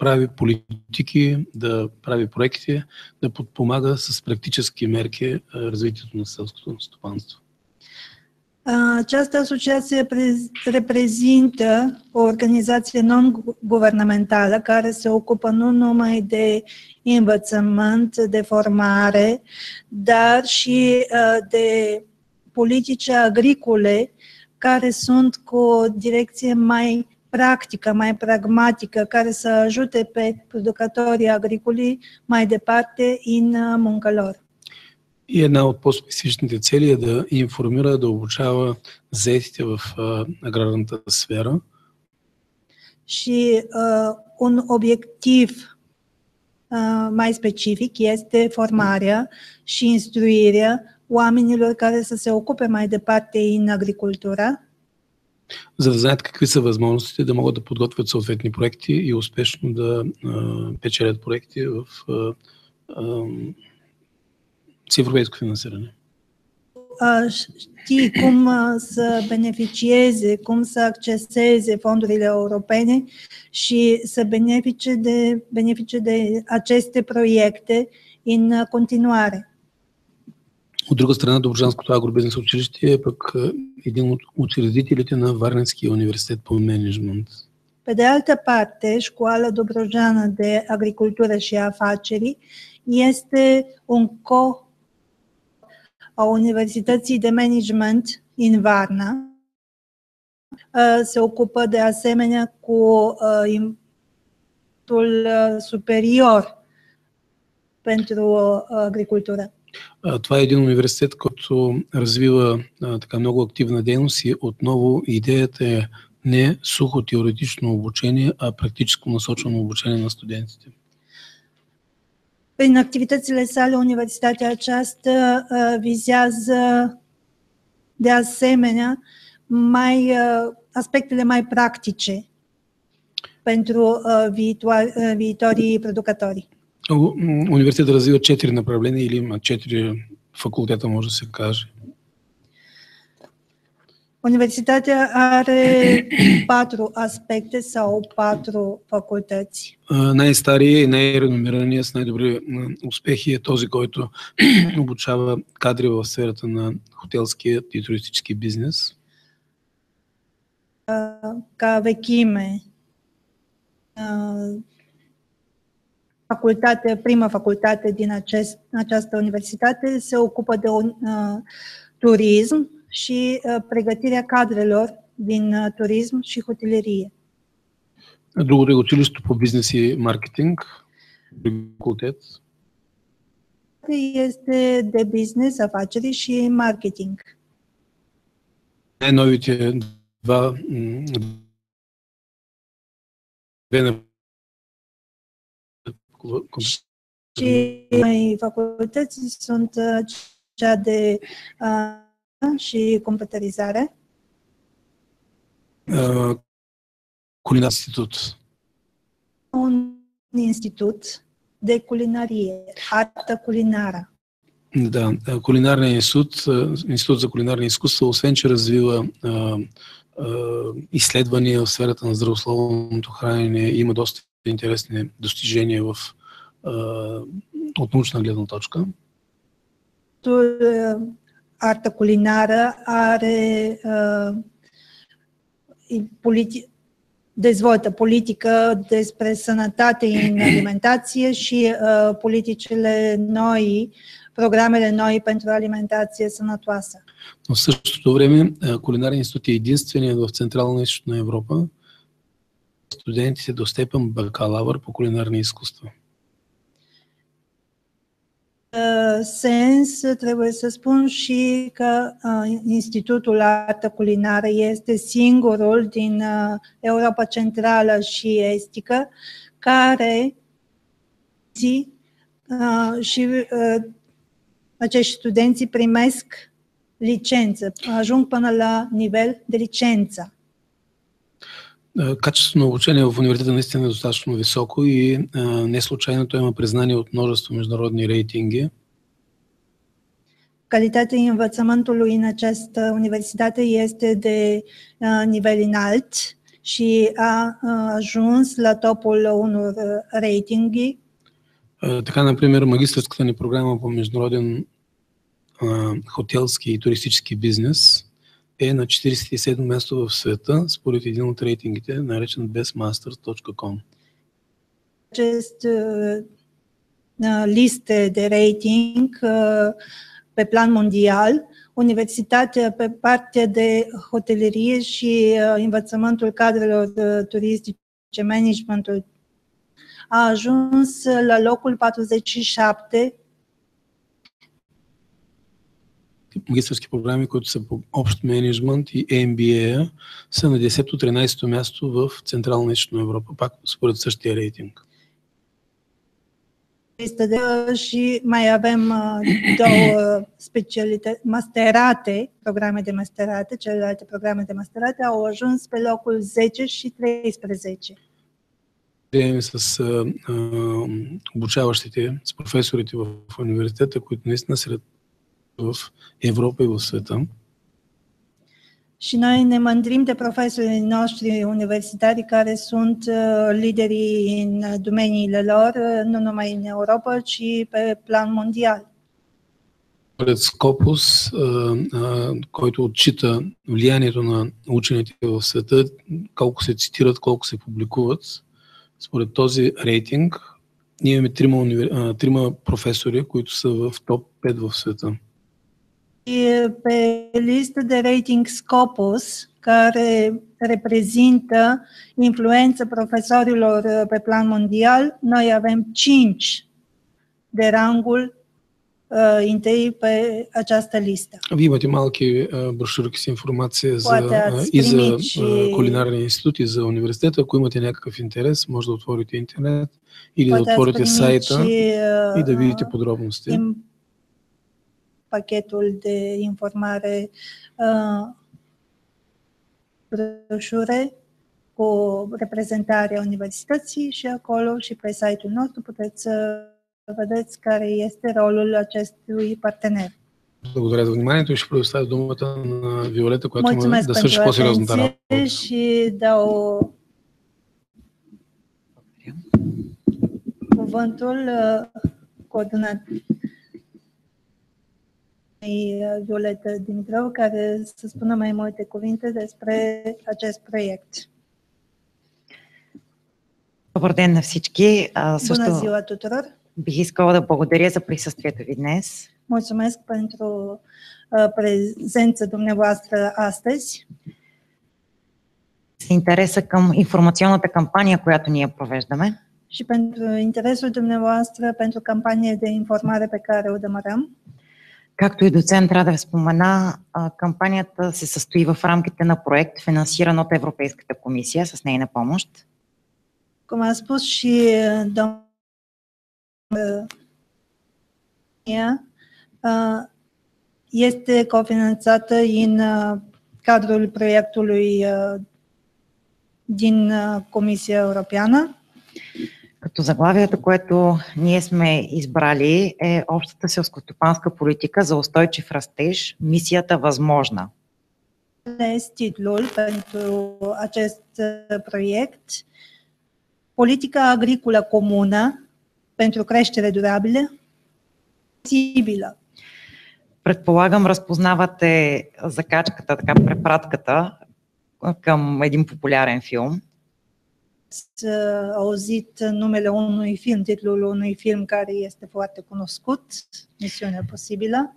прави политики, да прави проекти, да подпомага с практически мерки развитието на селското стопанство. Această asociație reprezintă o organizație non-guvernamentală care se ocupă nu numai de învățământ, de formare, dar și de politici agricole care sunt cu o direcție mai practică, mai pragmatică, care să ajute pe producătorii agricoli mai departe în munca lor. И една от по-специфичните цели е да информира, да обучава заетите в аграрната сфера. Și un obiectiv mai specific este formarea și instruirea oamenilor care să se ocupe mai departe în agricultură. За да знаят какви са възможностите, да могат да подготвят съответни проекти и успешно да печелят проекти с европейско финансиране. Știi cum să beneficieze, cum să acceseze fondurile europene și să beneficie de aceste proiecte în continuare. От друга страна, Добруджанското агробизнес училище е пък един от учредителите на Варненския университет по мениджмънт. Pe de altă parte, Școala Dobrogeană de Agricultură și Afaceri este un a Universității de Management în Varna. Se ocupă de asemenea cu instrumentul superior pentru agricultură. Това е един университет, който развива така много активна дейност и отново идеята е не сухо теоретично обучение, а практическо насочено обучение на студентите. Prin activitățile sale, universitatea aceasta vizează de asemenea aspectele mai practice pentru viitorii producători. Университетът развива 4 направления или има 4 факултета, може да се каже. Universitatea are 4 aspecte sau 4 facultăți. Най-стария и най-реномираният с най-добри успехи е този, който обучава кадри в сферата на хотелския и туристически бизнес. Ca vechime, prima facultate din această universitate se ocupă de turism și pregătirea cadrelor din turism și hotelerie. Другото е училището по бизнес и маркетинг, факултет. Este de business, afaceri și marketing. Най-новите две și mai facultăți sunt cea de și computerizare. Culinar Institut. Un institut de culinarie, artă culinară. Да, кулинарният институт за кулинарни изкуства, освен че развива изследвания в сферата на здравословното хранене, има доста интересни достижения от научна гледна точка. Artă culinară dezvoltă politică despre sănătate în alimentație și politicile noi, programele noi pentru alimentație sănătoasă. Но в същото време Кулинарният институт е единственият в Централна и Източна Европа студентите до степен бакалавър по кулинарни изкуства. Sens, trebuie să spun și că Institutul Artă Culinară este singurul din Europa Centrală și Estică care și acești studenți primesc licență, ajung până la nivel de licență. Качеството на обучение в университета наистина е достатъчно високо и не случайно той има признание от множество международни рейтинги. Calitatea învățământului în această universitate este de nivel înalt și a ajuns la topul unor ratingi. Така, например, магистърската ни програма по международен хотелски и туристически бизнес е на 47 място в света, според един от рейтингите, наречен bestmasters.com. Acest liste de rating pe plan mondial, universitatea pe partea de hotelerie și învățământul cadrelor turistice, managementul, a ajuns la locul 47. Магистърски програми, които са по общ менеджмент и MBA, са на 10-13 място в Централна и Източна Европа, пак според същия рейтинг. Și mai avem două specialități, masterate, programe de masterate, celelalte programe de masterate au ajuns pe locul 10 și 13. С обучаващите, с професорите в университета, които наистина сред в Европа и в света. Și noi ne mândrim de profesorii noștri universitari care sunt liderii în domeniile lor, nu numai în Europa, ci pe plan mondial. Според Scopus, който отчита влиянието на учените в света, колко се цитират, колко се публикуват, според този рейтинг, ние имаме трима професори, които са в топ 5 в света. Pe listă de rating Scopus, care reprezintă influența profesorilor pe plan mondial, noi avem 5 de rangul întâi pe această listă. Вие имате малки брошурки с информация и за кулинарния институт, и за университета. Ако имате някакъв интерес, може да отворите интернет или да отворите сайта и да видите подробности. Pachetul de informare, broșure cu reprezentarea universității și acolo și pe site-ul nostru puteți să vedeți care este rolul acestui partener. Благодаря за вниманието и ще предоставя думата на Виолета, която има да свърши по-сериозната работа. Și dau cuvântul coordonatorului Violeta Dimitrov, care să spună mai multe cuvinte despre acest proiect. Добър ден на всички. Bună ziua tuturor! Бих искала да благодаря за присъствието ви днес. Mulțumesc pentru prezența dumneavoastră astăzi. С интереса към информационната кампания, която ние провеждаме. Și pentru interesul dumneavoastră pentru campania de informare pe care o demarăm. Както и доцент Радев спомена, кампанията се състои в рамките на проект, финансиран от Европейската комисия с нейна помощ. Cum a spus și domnul, este cofinanțată în cadrul proiectului din Comisia Europeană. Като заглавието, което ние сме избрали, е общата селскостопанска политика за устойчив растеж, мисията възможна. Titlul pentru acest proiect, politica agricolă comună pentru creștere durabilă, posibilă. Предполагам, разпознавате закачката, така препратката към един популярен филм. Auzit numele unui film, titlul unui film care este foarte cunoscut, Misiunea posibilă.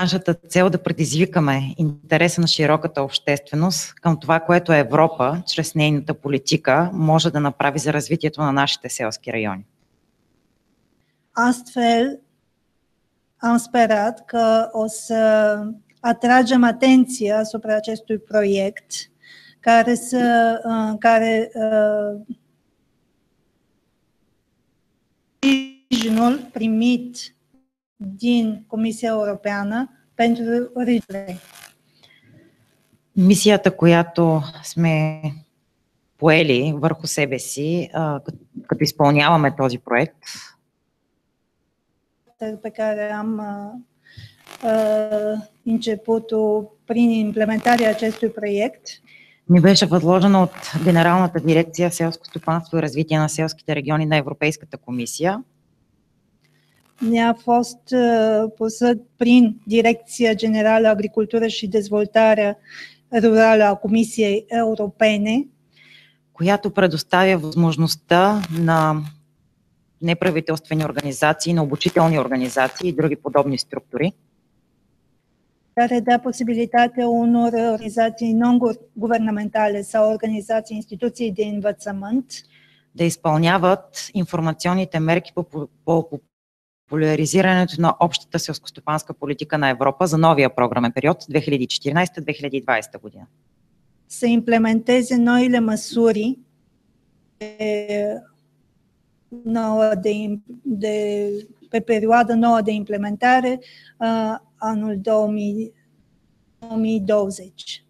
Нашата цел да предизвикаме интереса на широката общественост към това, което Европа, чрез нейната политика, може да направи за развитието на нашите селски райони. Astfel, am sperat că o să atragem atenția asupra acestui proiect care sprijinul primit din Comisia Europeană pentru regiune. Мисията, която сме поели върху себе си, като изпълняваме този проект, pe care am început-o prin implementarea acestui proiect, ми беше възложено от Генералната дирекция селско стопанство и развитие на селските региони на Европейската комисия. Ne-a fost pusă prin Direcția Generală Agricultură și Dezvoltare Rurală a Comisiei Europene, която предоставя възможността на неправителствени организации, на обучителни организации и други подобни структури care dă posibilitatea unor organizații non-guvernamentale sau organizații, instituții de învățământ да изпълняват информационните мерки по популяризирането на общата селскостопанска политика на Европа за новия програмен период 2014-2020 година. să implementeze noile măsuri pe perioada nouă de implementare anul 2020.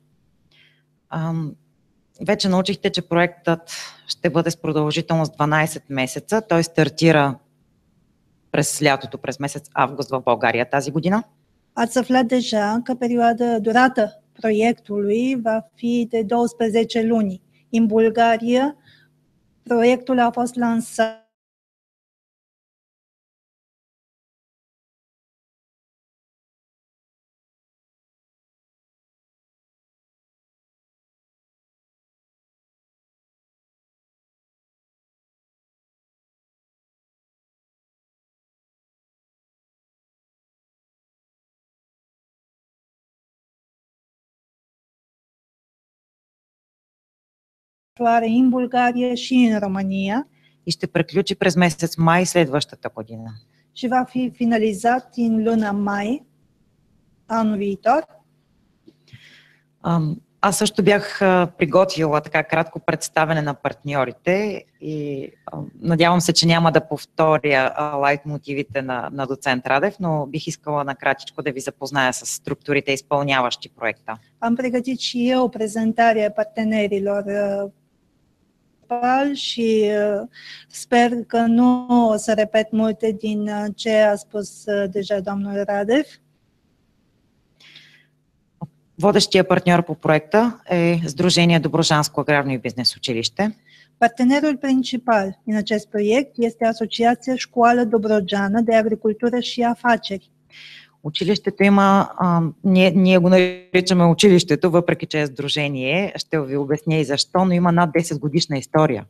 Вече научихте, че проектът ще бъде с продължителност 12 месеца. Той стартира през лятото, през месец август в България тази година. Ați aflat deja că durata proiectului va fi de 12 luni. În Bulgaria, proiectul a fost lansat în Bulgaria și în România И ще приключи през месец май следващата година. și va fi finalizat în luna mai anul viitor. Аз също бях приготвила така кратко представяне на партньорите и надявам се, че няма да повторя лайт мотивите на доцент Радев, но бих искала накратичко да ви запозная с структурите, изпълняващи проекта. Am pregătit și eu prezentarea partenerilor și sper că nu o să repet multe din ce a spus deja domnul Radev. Водещия партньор по проекта е Сдружение Доброжанско аграрно и бизнес училище. Partenerul principal în acest proiect este Asociația Școală Dobrogeană de Agricultură și Afaceri. Училището има, ние го наричаме училището, въпреки че е сдружение, ще ви обясня и защо, но има над 10 годишна история.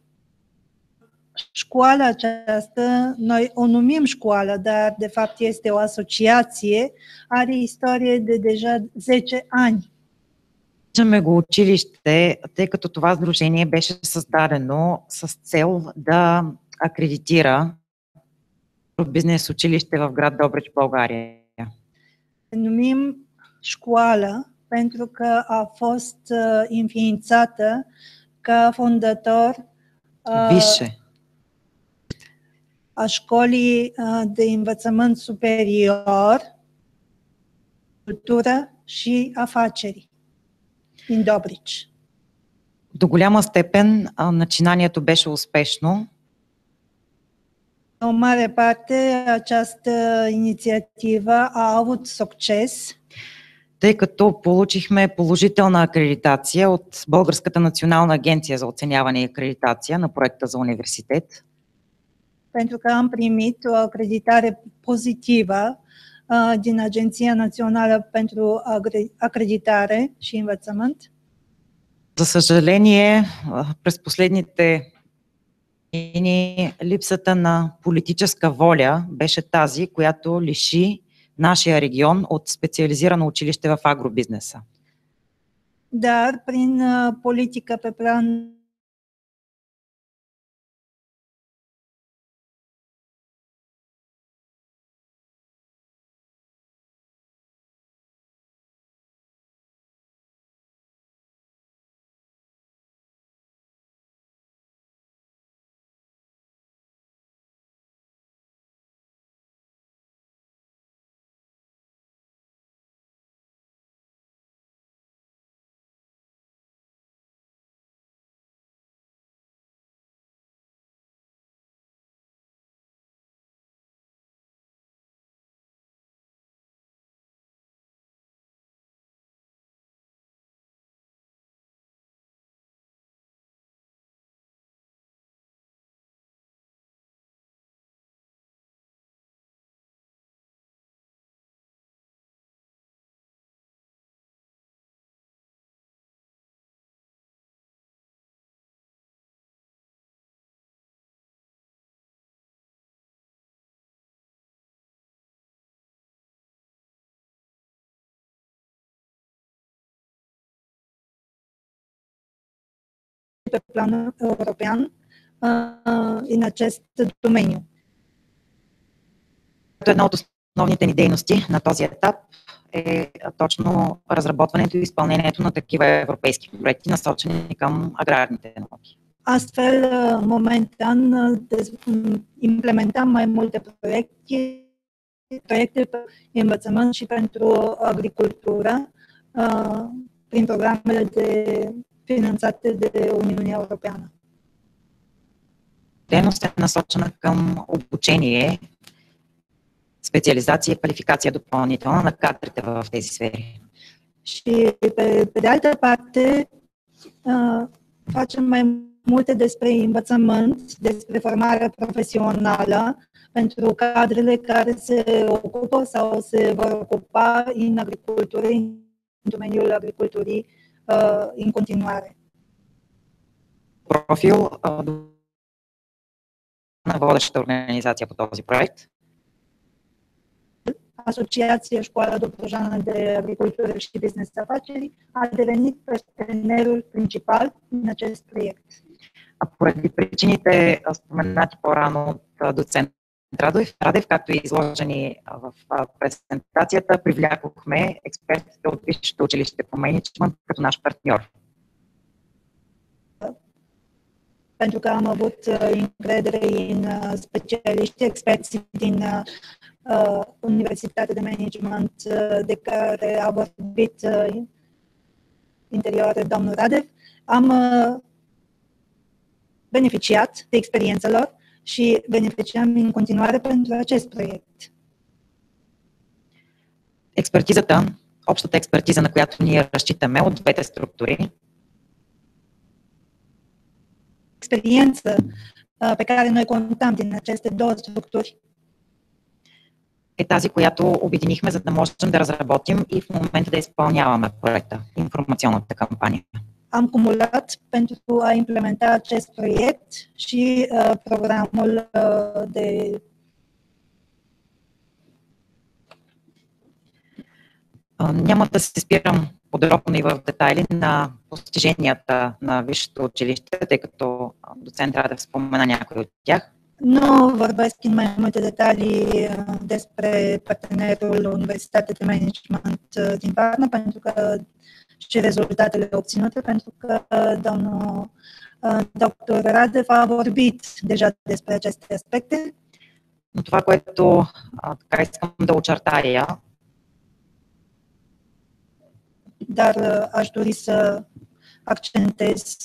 Școala aceasta, noi o numim școală, dar de fapt este o asociație, are istorie de deja 10 ani. Наричаме го училище, тъй като това сдружение беше създадено с цел да акредитира бизнес училище в град Добрич, България. Numim școală pentru că a fost înființată ca fondator Висше. a școlii de învățământ superior, cultură și afaceri din Добрич. До голяма степен начинанието беше успешно. O mare parte această inițiativă a avut succes, тъй като получихме положителна акредитация от Българската национална агенция за оценяване и акредитация на проекта за университет. pentru că am primit o acreditare pozitivă din Agenția Națională pentru Acreditare și Învățământ. За съжаление, през последните години липсата на политическа воля беше тази, която лиши нашия регион от специализирано училище в агробизнеса. Dar prin politică pe plan pe plan european în acest domeniu. Една от основните ни дейности на този етап е точно разработването и изпълнението на такива европейски проекти, насочени към аграрните науки. Astfel, momentan, implementăm mai multe proiecte pe învățământ și pentru agricultură prin programele finanțate de Uniunea Europeană. Дейност е насочена към обучение, специализация и квалификация допълнителна на кадрите в тези сфери. Și pe de altă parte, facem mai multe despre învățământ, despre formare profesională pentru cadrele care se ocupă sau se vor ocupa în agricultură, în domeniul agriculturii în continuare. Профил на водещата организация по този проект. Asociația Școala Dobrojană de Agricultură și Business Afaceri a devenit partenerul principal în acest proiect. Поради причините, споменати по-рано от доцент Радев, както и изложени в презентацията, привлякохме експертите от Висшето училище по мениджмънт като наш партньор. Pentru că am avut încredere în specialiști, experți din Universitatea de Management de care a vorbit interior domnul Radev, am beneficiat de experiența lor și beneficiam în continuare pentru acest proiect. Експертизата, общата експертиза, на която ние разчитаме от двете структури, experiență pe care noi contăm din aceste două structuri е тази, която обединихме, за да можем да разработим и в момента да изпълняваме проекта, информационната кампания. Am cumulat pentru a implementa acest proiect și programul de Няма да се спирам подробно и в детайли на постиженията на Висшето училище, тъй като доцент Радев спомена някои от тях. Nu vorbesc în mai multe detalii despre partenerul Universitatea de Management din Varna, pentru că și rezultatele obținute, pentru că domnul dr. Radev a vorbit deja despre aceste aspecte. Но това, което така искам да очертая, dar aș dori să accentez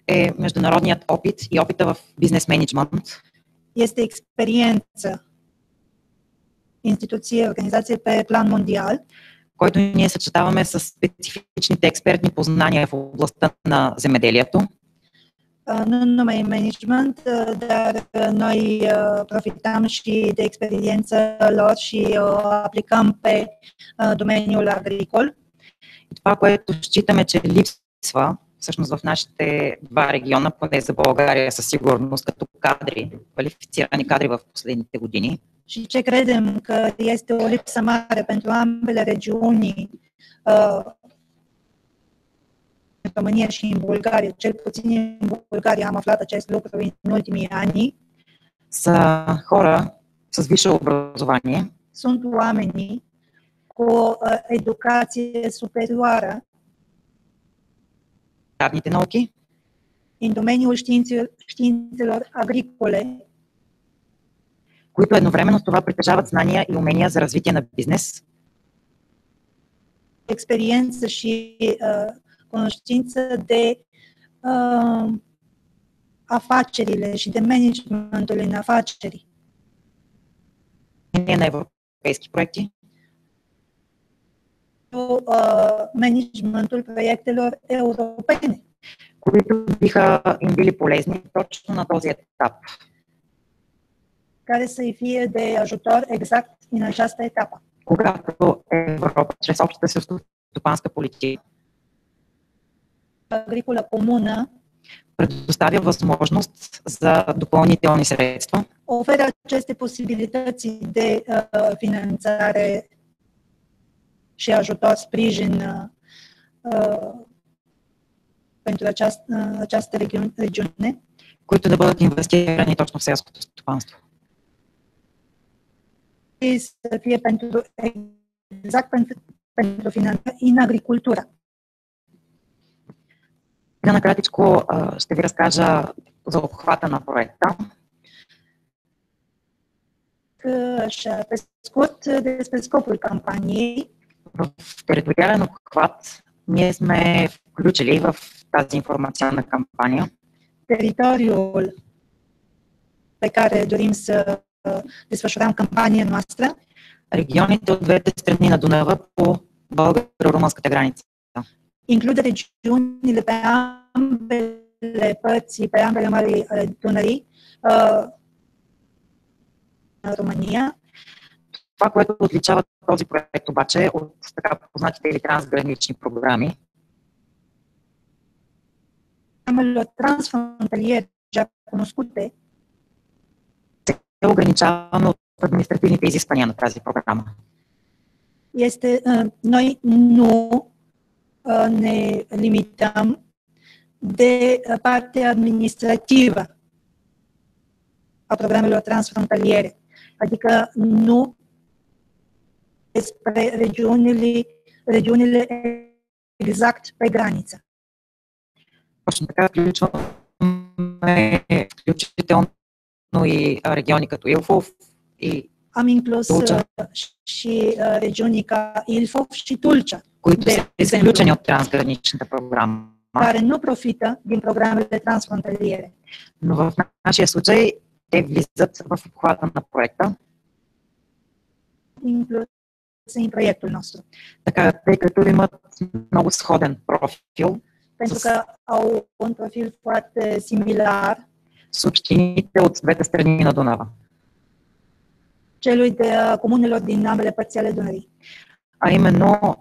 е международният опит и опита в бизнес менеджмент. Este experiență instituție, organizație pe plan mondial, който ние съчетаваме с специфичните експертни познания в областта на земеделието. Nu numai management, dar noi profităm și de experiența lor și o aplicăm pe domeniul agricol. И това, което считаме, че липсва всъщност в нашите два региона, поне за България със сигурност, като кадри, квалифицирани кадри в последните години. Și ce credem că este o lipsă mare pentru ambele regiuni, în România și în Bulgaria, cel puțin în Bulgaria am aflat acest lucru în ultimii ani, са хора с висше образование, sunt oamenii cu o educație superioară аграрните науки, în domeniul științelor agricole, които едновременно с това притежават знания и умения за развитие на бизнес, experiență și cunoștință de afacerile și de managementul în afaceri. на европейски проекти, Managementul proiectelor europene, които биха им били полезни точно на този етап. care să-i fie de ajutor exact în această etapă. Когато Европа чрез общата селскостопанска политика Agricolă comună предоставя възможност за допълнителни средства, oferă aceste posibilități de finanțare și ajutor, sprijin pentru această regiune, които да бъдат инвестирани точно в селското стопанство. și să fie exact pentru finanțare în agricultură. Накратичко ще ви разкажа за обхвата на проекта. Așa, pe scurt, despre scopul campaniei. В териториален обхват ние сме включили в тази информационна кампания Teritoriul pe care dorim să desfășurăm campania noastră регионите от двете страни на Дунава по българо-румънската граница. include regiunile pe ambele părți, pe ambele mări ale Dunării, în România. Това, което отличава този проект обаче от така познатите или трансгранични програми, Programele transfrontaliere deja cunoscute се ограничаваме от административните изисквания на тази програма. este, noi nu ne limităm de partea administrativă a programelor transfrontaliere, adică nu despre regiunile exact pe graniță. Точно така включваме включително и региони като Илфов и Am inclus Tulcea, și regiuni ca Ilfov și Tulcea, които са изключени от трансграничната програма. care nu profită din programele transfrontaliere. Но в нашия случай те влизат в обхвата на проекта. Inclus în proiectul nostru. Така, тъй като имат много сходен профил Pentru că au un profil foarte similar с общините от двете страни на Дунава. celui de comunelor din ambele părți ale Dunării. А именно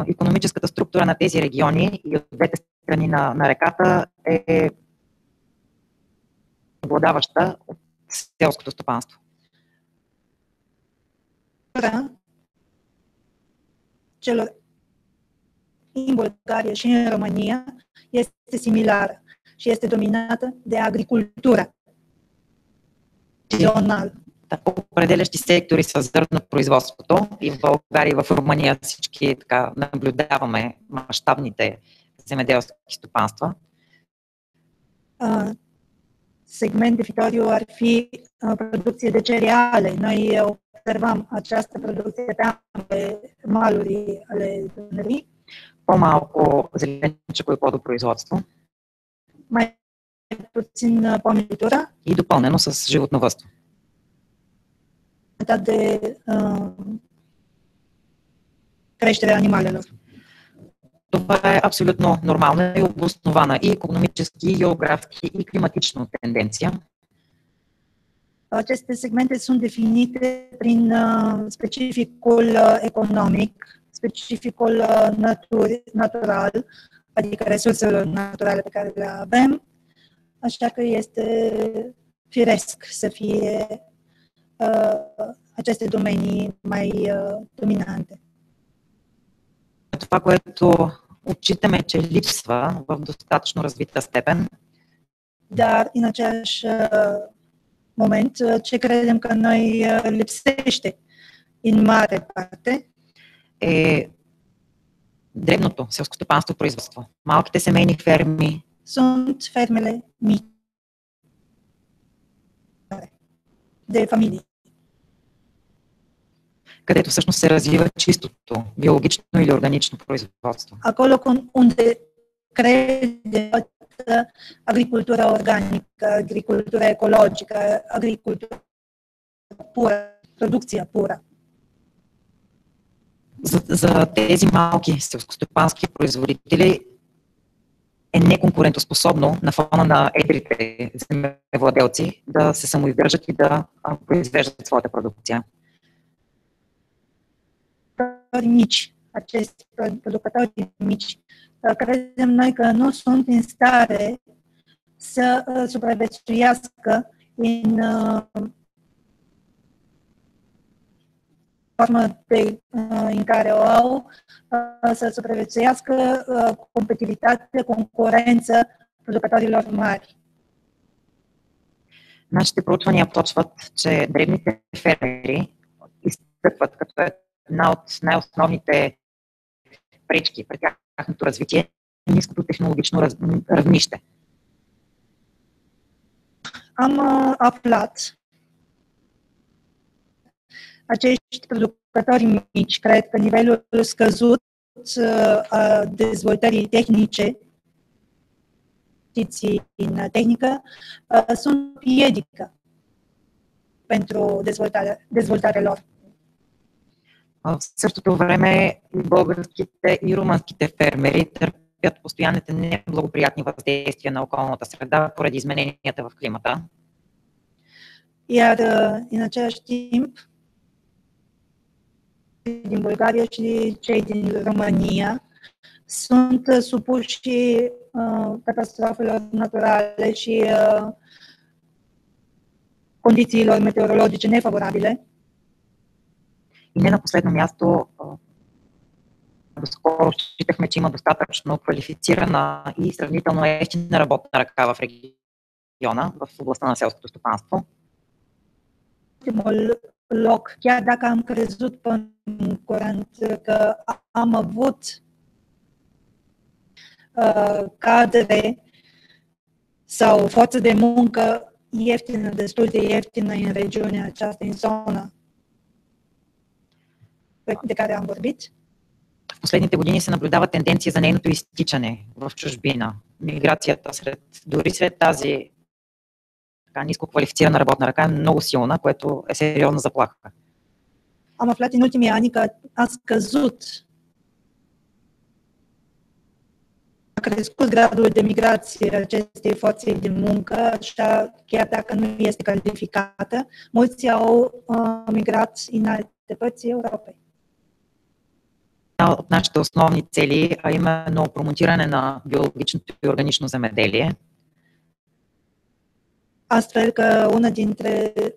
икономическата структура на тези региони и от двете страни на реката е обладаваща от селското стопанство. Celor în Bulgaria și în România este similară și este dominată de agricultură regională. Определящи сектори са зърнопроизводството и в България и в Румъния всички така наблюдаваме мащабните земеделски стопанства. Segment defitoriu ar fi producție de cereale. Noi observăm această producție pe ambele maluri ale Dunării. По-малко зеленчуково и плодопроизводство. Mai puțin pomicultură. И допълнено с животновъдство. De creșterea animalelor. Това е абсолютно нормална и обоснована и икономически, и географски, и климатична тенденция. Aceste segmente sunt definite prin specificul economic, specificul natural, adică resurselor naturale pe care le avem, așa că este firesc să fie aceste domenii mai dominante. Това, което отчитаме, че липсва в достатъчно развита степен, dar în același moment ce credem că noi lipsește în mare parte е дребното селскостопанство производство. Малките семейни ферми sunt fermele mici de familie, където всъщност се развива чистото биологично или органично производство. acolo unde crede agricultura organică, agricultura ecologică, agricultura pură, producția pură. За тези малки селскостопански производители е неконкурентоспособно на фона на едрите земевладелци да се самоиздържат и да произвеждат своята продукция. Mici, acești producători mici, credem noi că nu sunt în stare să supraviețuiască formă în care o au să supraviețuiască competitivitate, concurență producătorilor mari. Нашите проучвания посочват, че дребните фермери изтъкват като една от най-основните пречки при тяхното развитие ниското технологично равнище. Am aflat acești producători mici cred că nivelul scăzut a dezvoltării tehnice, în tehnică, sunt piedică pentru dezvoltarea lor. В същото време и българските и румънските фермери търпят постоянните неблагоприятни въздействия на околната среда поради измененията в климата. Iar în același timp, din Bulgaria și cei din România sunt supuși catastrofelor naturale și condițiilor meteorologice nefavorabile. И не на последно място, доскоро считахме, че има достатъчно квалифицирана и сравнително евтина работна ръка в региона, в областта на селското стопанство. Ultimul loc, chiar dacă am crezut până în curând că am avut cadre sau forță de muncă ieftină, destul de ieftină în regiunea aceasta, în zona de care am vorbit. В последните години се наблюдава тенденция за нейното изтичане в чужбина. Миграцията дори сред тази така ниско квалифицирана работна ръка е много силна, което е сериозна заплаха. Am aflat în ultimii ani că a crescut gradul de migrație acestei forțe de muncă, așa, chiar dacă nu este calificată, mulți au migrat în alte părți Europei. От нашите основни цели, а именно промотиране на биологичното и органично земеделие. Astfel că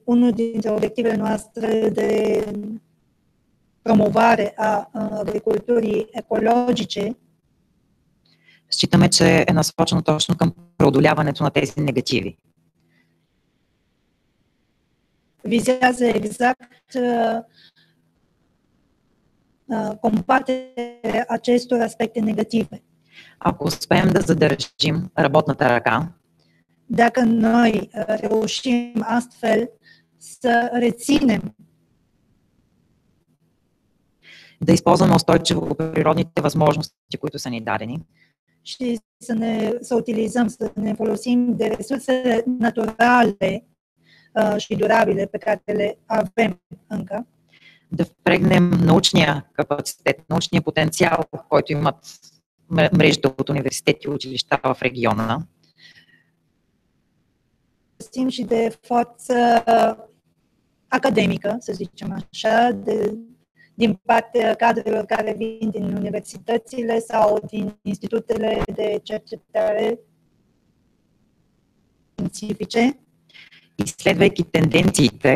unul dintre obiectivele noastre de promovare a agriculturii ecologice считаме, че е насочено точно към преодоляването на тези негативи. Vizează exact combaterea acestor aspecte negative. Ако успеем да задържим работната ръка, dacă noi reușim astfel să reținem, да използваме устойчиво природните възможности, които са ни дадени, și să utilizăm, să ne folosim de resursele naturale și durabile pe care le avem încă, да впрегнем научния капацитет, научния потенциал, който имат мрежите от университети и училища в региона. Și de forță academică, să zicem așa, din partea cadrelor care vin din universitățile sau din institutele de cercetare științifice. Изследвайки тенденциите,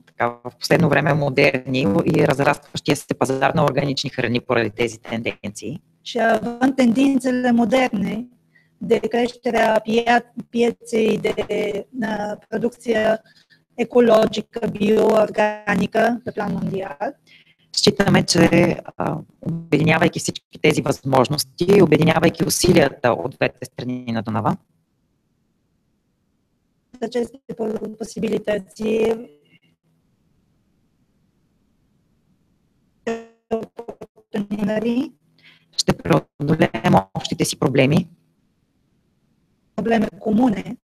така, в последно време модерни и разрастващия се пазар на органични храни поради тези тенденции. Și având tendințele moderne de creșterea pieței de producție ecologică, bioorganică pe plan mondial. Считаме, че обединявайки всички тези възможности, обединявайки усилията от двете страни на Дунава, aceste posibilități ще преодолеем общите си проблеми comune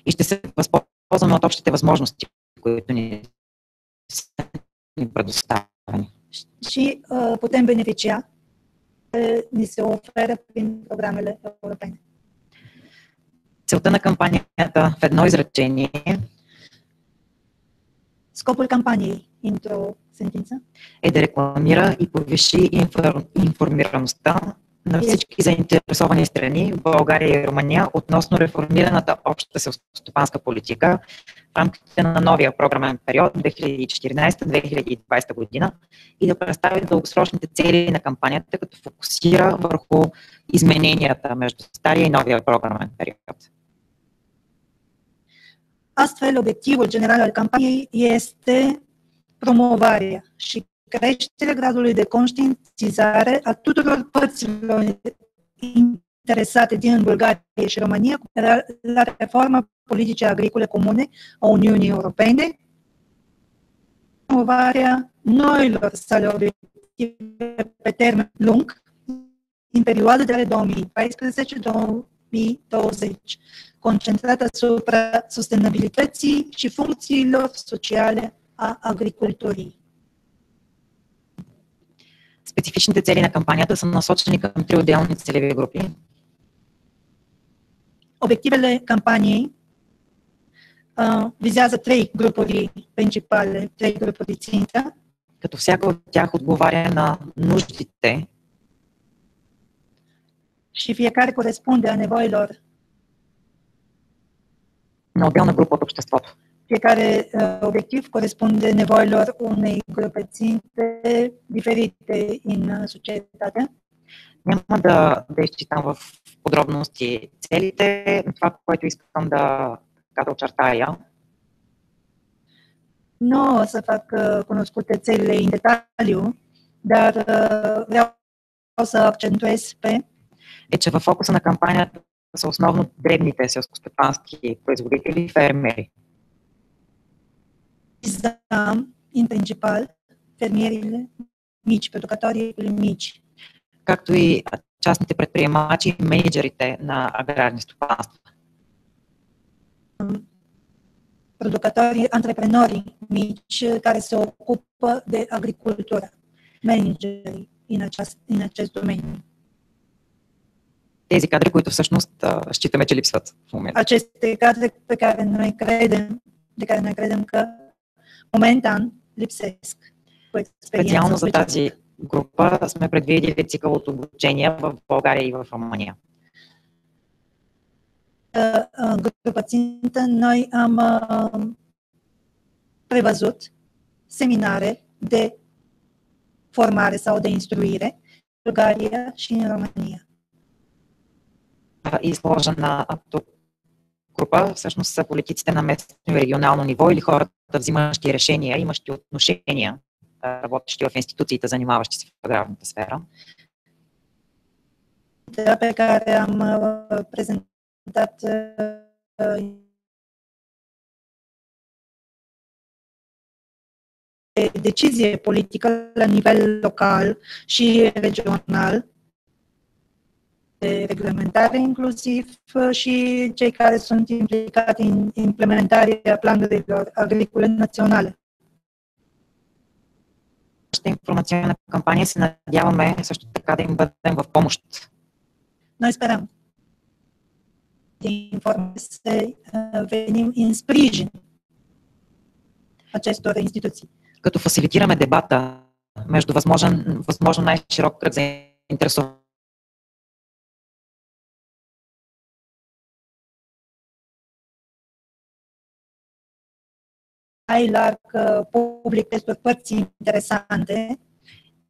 и ще се възползваме от общите възможности, които ни са предоставени. Și putem beneficia, ni se oferă prin programele europene. Целта на кампанията в едно изречение, scopul campaniei, într-o sentință, е да рекламира и повиши информираността на всички заинтересовани страни в България и Румъния относно реформираната обща селскостопанска политика в рамките на новия програмен период 2014-2020 година и да представи дългосрочните цели на кампанията, като фокусира върху измененията между стария и новия програмен период. Astfel, obiectivul general al campaniei este promovarea și creșterea gradului de conștientizare a tuturor părților interesate din Bulgaria și România la reforma politicii agricole comune a Uniunii Europene, promovarea noilor sale obiective pe termen lung în perioada de 2014-2020, concentrată asupra sustenabilității și funcțiilor sociale a agriculturii. Специфичните цели на кампанията са насочени към 3 отделни целеви групи. Obiectivele campaniei vizează 3 grupuri principale, 3 grupuri țintă, като всяка от тях отговаря на нуждите și fiecare corespunde a nevoilor, на отделна група от обществото. fiecare obiectiv corespunde nevoilor unei grupe ținte diferite în societate. Няма да изчитам в подробности целите. Това, което искам да очертая, Nu o să fac cunoscute țările în detaliu, dar vreau să accentuez pe е, че в фокуса на кампанията са основно дребните селскостопански производители и фермери. În principal fermierile mici, producătorii mici, както и частните предприемачи и менеджерите на аграрни стопанства. producătorii, antreprenorii mici care se ocupă de agricultură, managerii în acest domeniu. Тези кадри, които всъщност считаме, че липсват в момента. Aceste cadre de care noi credem că momentan lipsesc. Специално за тази група сме предвидили цикъл от обучение в България и в Румъния. Групă țintă, noi am prevăzut seminare de formare sau de instruire în Bulgaria și în România. И сложената група всъщност са политиците на местно и регионално ниво или хората, взимащи решения, имащи отношения, работещи в институциите, занимаващи се в аграрната сфера. Pe care am prezentat decizie politică la nivel local și regional, de reglementare inclusiv și cei care sunt implicați în implementarea planurilor agricole naționale. Нашата информационна кампания се надяваме също така да им бъдем в помощ. Noi sperăm să venim în sprijin acestor instituții. Като фасилитираме дебата между възможно най-широк кръг заинтересовани. Ai larg public despre părți interesante.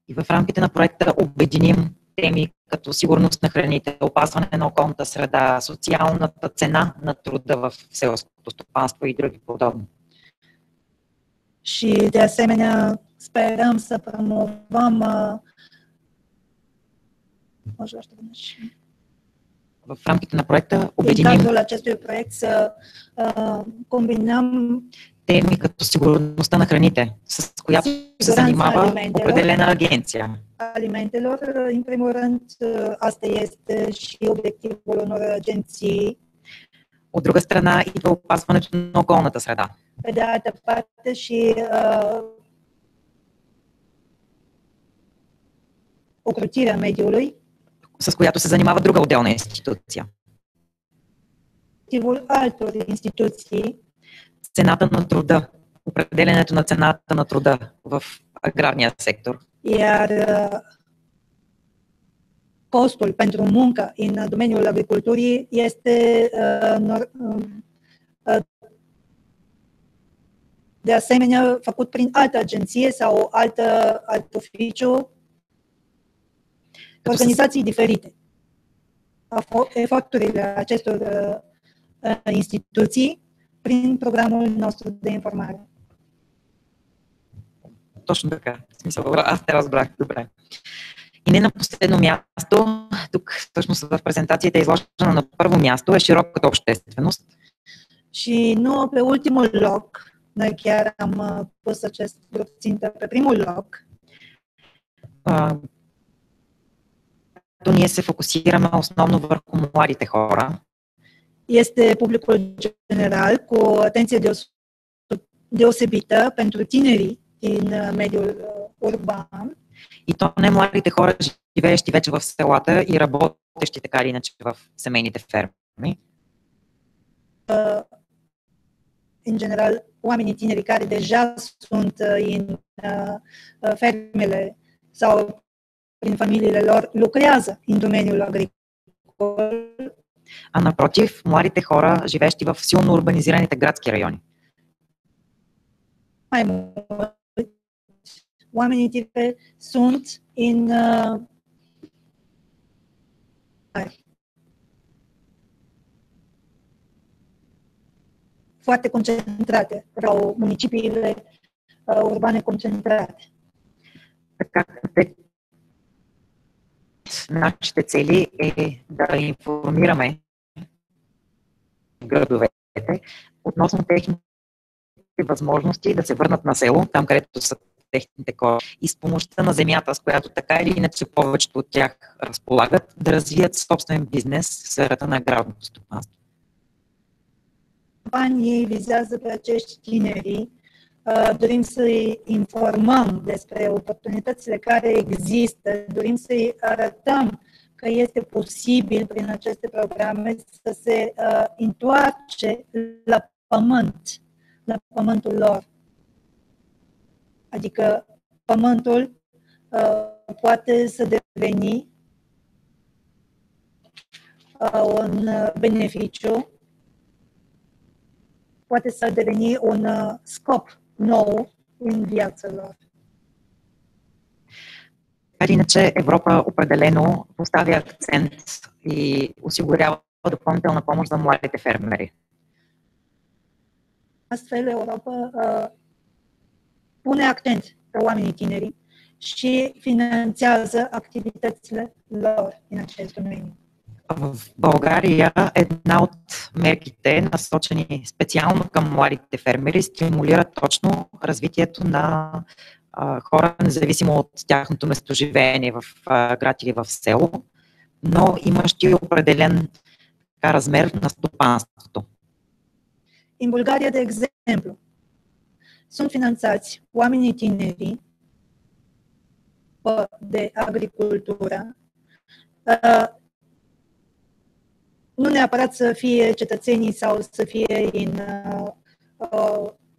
И в рамките на проекта обединим теми като сигурност на храните, опазване на околната среда, социалната цена на труда в селското стопанство и други подобни. Și de asemenea sperăm să promovăm в рамките на проекта în обединим cadrul acestui proiect să combinăm теми като сигурността на храните, с която се занимава определена агенция. Alimentelor, în primul rând, asta este și obiectivul unor agenții. От друга страна идва опазването на околната среда. Pe de altă parte și ocrotirea mediului, с която се занимава друга отделна институция. obiectivul altor instituții, Цената на труда, определенето на цената на труда в аграрния сектор. Iar costul pentru muncă în domeniul agriculturii este de asemenea făcut prin altă agenție sau alt oficiu, organizații diferite. Eforturile acestor instituții prin programul nostru de informare. Точно така. В смисъл, аз те разбрах добре. И не на последно място, тук всъщност в презентацията е изложена на първо място е широката общественост. Și nu pe ultimul loc, noi chiar am pus acest grup țintă pe primul loc. Ние се фокусираме основно върху младите хора. Este publicul general cu atenție deosebită pentru tinerii din mediul urban. И то не младите хора, живеещи вече в селата и работещи така или иначе в семейните ферми. În general, oamenii tineri care deja sunt în fermele sau prin familiile lor lucrează în domeniul agricol. А напротив, младите хора, живеещи в силно урбанизираните градски райони. Mai mult, oamenii tineri sunt în foarte concentrate, sau municipiile urbane concentrate. Така, нашите цели е да информираме градовете относно техните възможности да се върнат на село, там където са техните хора, и с помощта на земята, с която така или иначе повечето от тях разполагат, да развият собствен бизнес в сферата на аграрното стопанство. Campaniei vizează pe acești tineri. Dorim să-i informăm despre oportunitățile care există, dorim să-i arătăm că este posibil prin aceste programe să se întoarce la pământ, la pământul lor. Adică pământul poate să deveni un beneficiu, poate să deveni un scop nou în viața lor. Така иначе Европа определено поставя акцент и осигурява допълнителна помощ за младите фермери. Astfel, Europa pune accent pe oamenii tineri și finanțează activitățile lor în acest domeniu. В България една от мерките, насочени специално към младите фермери, стимулира точно развитието на хора, независимо от тяхното местоживеене в град или в село, но имащи определен размер на стопанството. În Bulgaria, de exemplu, sunt finanțați oamenii tineri de agricultură, nu neapărat să fie cetățenii sau să fie în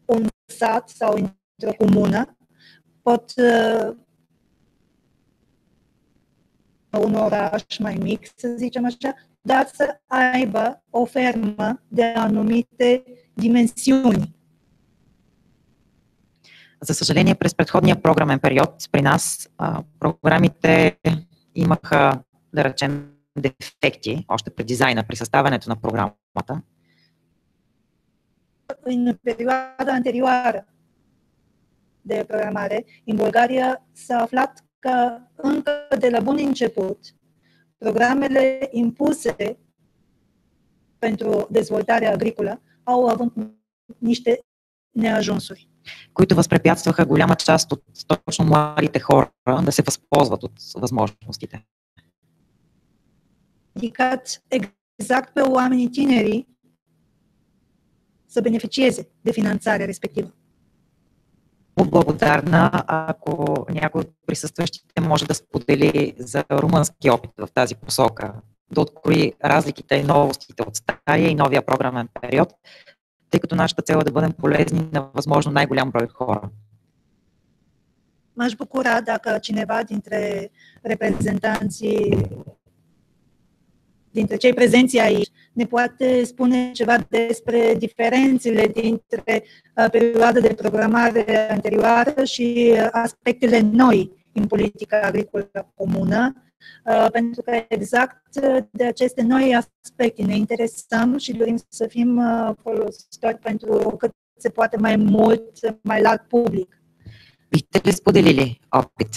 un sat sau într-o comună, pot un oraș mai mic, să zicem așa, dar să aibă o fermă de anumite dimensiuni. За съжаление, през предходния програмен период при нас програмите имаха, да речем, дефекти, още при дизайна, при съставянето на програмата. În perioada anterioară de programare, în Bulgaria s-a aflat că încă de la bun început, programele impuse pentru dezvoltarea agricolă au avut niște neajunsuri. Които възпрепятстваха голяма част от точно младите хора да се възползват от възможностите. Indicat exact pe oamenii tineri să beneficieze de finanțarea respectivă. Благодарна, ако някой от присъстващите може да сподели за румънски опит в тази посока, да открои разликите и новостите от стария и новия програмен период, тъй като нашата цел е да бъдем полезни на възможно най-голям брой хора. M-aș bucura dacă cineva dintre reprezentanții, dintre cei prezenți aici, ne poate spune ceva despre diferențele dintre perioada de programare anterioară și aspectele noi în politica agricolă comună, pentru că exact de aceste noi aspecte ne interesăm și dorim să fim folositori pentru cât se poate mai mult, mai larg public. Бихте ли споделили опит?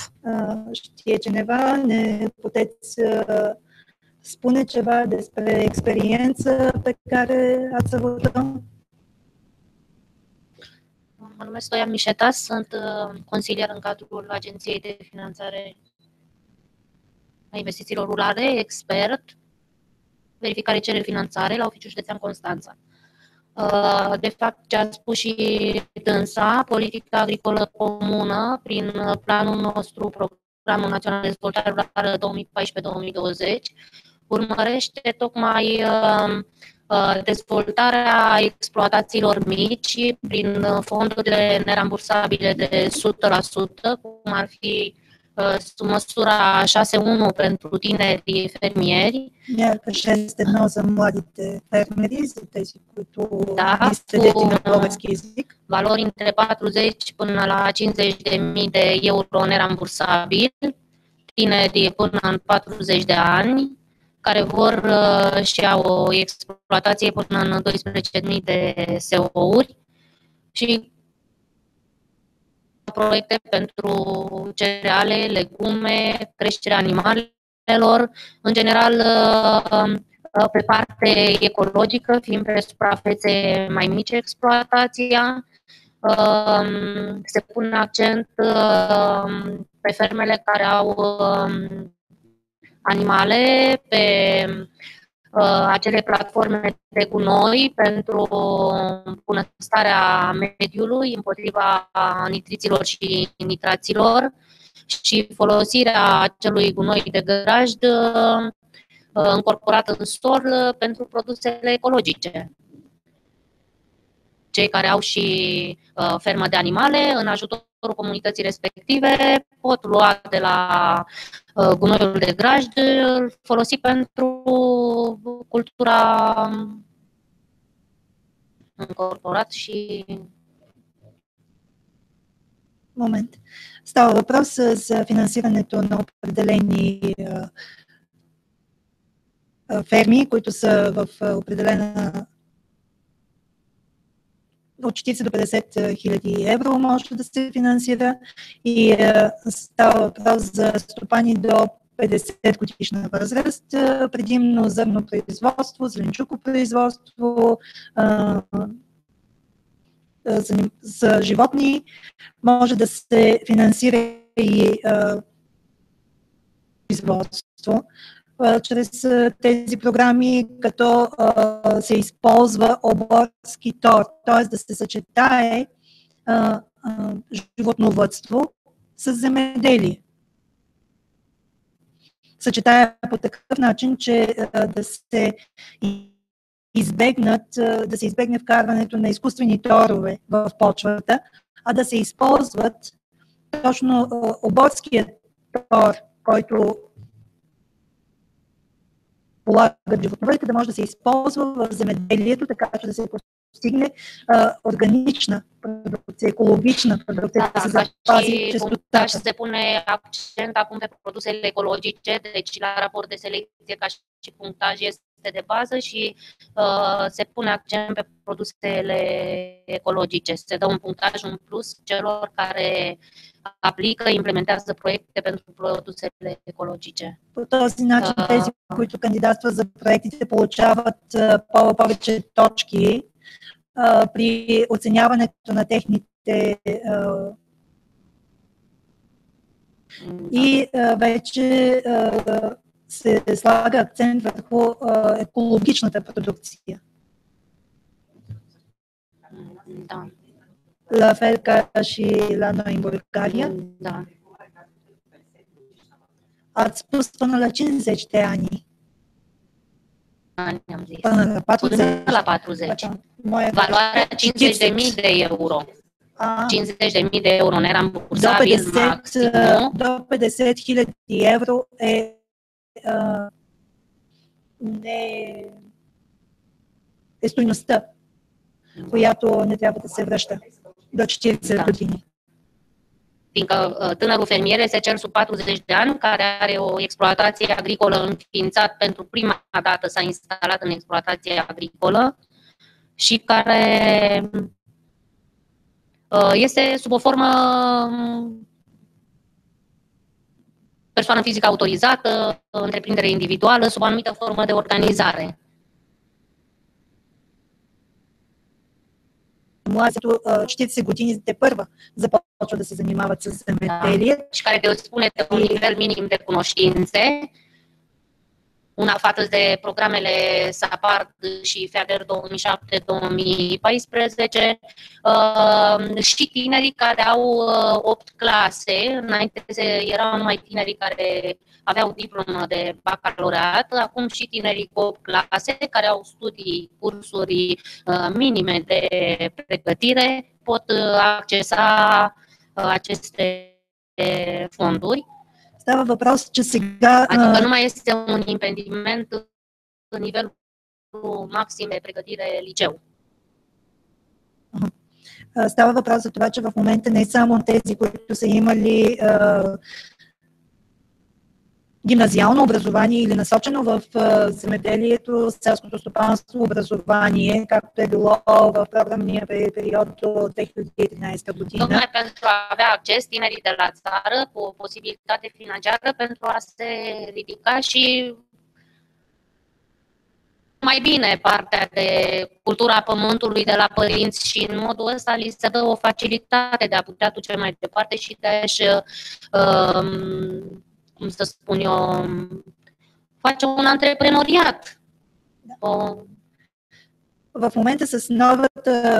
Știe cineva? Ne puteți spune ceva despre experiență pe care ați avut-o? Mă numesc Stoian Mișeta, sunt consilier în cadrul Agenției de Finanțare a Investițiilor Rurale, expert, verificare cereri finanțare la Oficiul Județean Constanța. De fapt, ce a spus și dânsa, politica agricolă comună, prin planul nostru, Programul Național de Dezvoltare Rurală 2014-2020, urmărește tocmai dezvoltarea exploatațiilor mici prin fondurile nerambursabile de 100%, cum ar fi măsura 6.1 pentru tinerii fermieri. Мярка 6.1 за младите фермери, за тези, които cu valori între 40 până la 50.000 de euro nerambursabil, tineri până în 40 de ani, care vor și au o exploatație până în 12.000 de SO-uri și proiecte pentru cereale, legume, creșterea animalelor, în general pe parte ecologică, fiind pe suprafețe mai mici exploatația, se pune accent pe fermele care au animale, pe acele platforme de gunoi pentru bunăstarea mediului împotriva nitriților și nitraților și folosirea acelui gunoi de grajd încorporat în sol pentru produsele ecologice. Cei care au și fermă de animale, în ajutorul comunității respective, pot lua de la gunoiul de grajd, folosi pentru cultura încorporat și... Момент. Става въпрос за финансирането на определени ферми, които са в определена от 40 до 50 хиляди евро може да се финансира и става въпрос за стопани до 50 годишна възраст, предимно зърнопроизводство, зеленчукопроизводство, за животни, може да се финансира и производство чрез тези програми, като се използва оборски тор, т.е. да се съчетае животновъдство с земеделие. Съчетая по такъв начин, че да се избегне вкарването на изкуствени торове в почвата, а да се използват точно оборският тор, който полагат животновъдите, да може да се използва в земеделието, така че да се постигне органична продукție, ecologică producție, să se запаzi чистотата. Și se pune accent acum pe produsele ecologice, deci la raport de selecție ca și punctaj este de bază și se pune accent pe produsele ecologice. Se dă un punctaj în plus celor care aplică, implementează proiecte pentru produsele ecologice. По този начин тези, които кандидатстват за проектите, получават повече точки при оценяването на техните и вече се слага акцент върху екологичната продукция. Da. La fel ca și la noi în Bulgaria. Da. Ați spus până la 50 de ani. Am zis. Până la 40. Până la 40. Valoarea 50.000 de euro. 50.000 de euro nerambursabil maxim. До 50.000 евро е е стойността, която не трябва да се връща до 40 години. Fiindcă tânărul fermier este cel sub 40 de ani care are o exploatație agricolă înființat pentru prima dată, s-a instalat în exploatație agricolă și care este sub o formă persoană fizică autorizată, întreprindere individuală, sub o anumită formă de organizare. Младите 40 години те първа започва да се занимават с земеделие. Și care dispune de un nivel minim de cunoștințe, una față de programele SAPARD și FEADER 2007-2014, și tinerii care au 8 clase, înainte erau numai tinerii care aveau diplomă de bacalaureat, acum și tinerii cu 8 clase care au studii, cursuri minime de pregătire pot accesa aceste fonduri. Става въпрос, че сега... Adică nu mai este un impediment în nivelul maxim de pregătire liceu. Става въпрос за това, че в момента не само тези, които са имали гимназиално образование или насочено в земеделието, селското стопанство образование, както е било в програмния период до 2013 година. Tocmai pentru a avea acces tinerii de la țară cu o posibilitate financiară pentru a se ridica și mai bine partea de cultura pământului de la părinți și în modul ăsta li se dă o facilitate de a putea duce mai departe și de a-și cum să spun eu, face un antreprenoriat. В момента с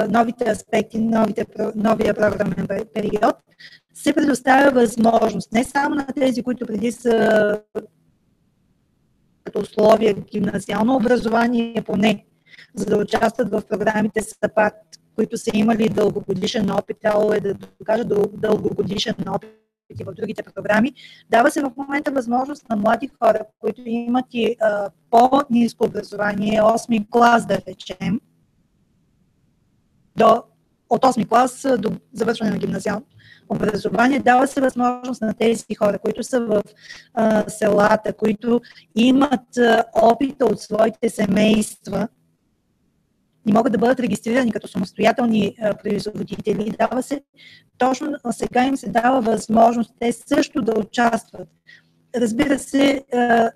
новите аспекти, новия програмен период се предоставя възможност не само на тези, които преди са като условие гимназиално образование поне, за да участват в програмите САПАРД, които са имали дългогодишен опит, трябвало е да докажат дългогодишен опит и в другите програми. Дава се в момента възможност на млади хора, които имат и по-ниско образование, 8 клас да речем, от 8 клас до завършване на гимназиално образование, дава се възможност на тези хора, които са в селата, които имат опита от своите семейства и могат да бъдат регистрирани като самостоятелни производители. Дава се, точно сега им се дава възможност те също да участват. Разбира се,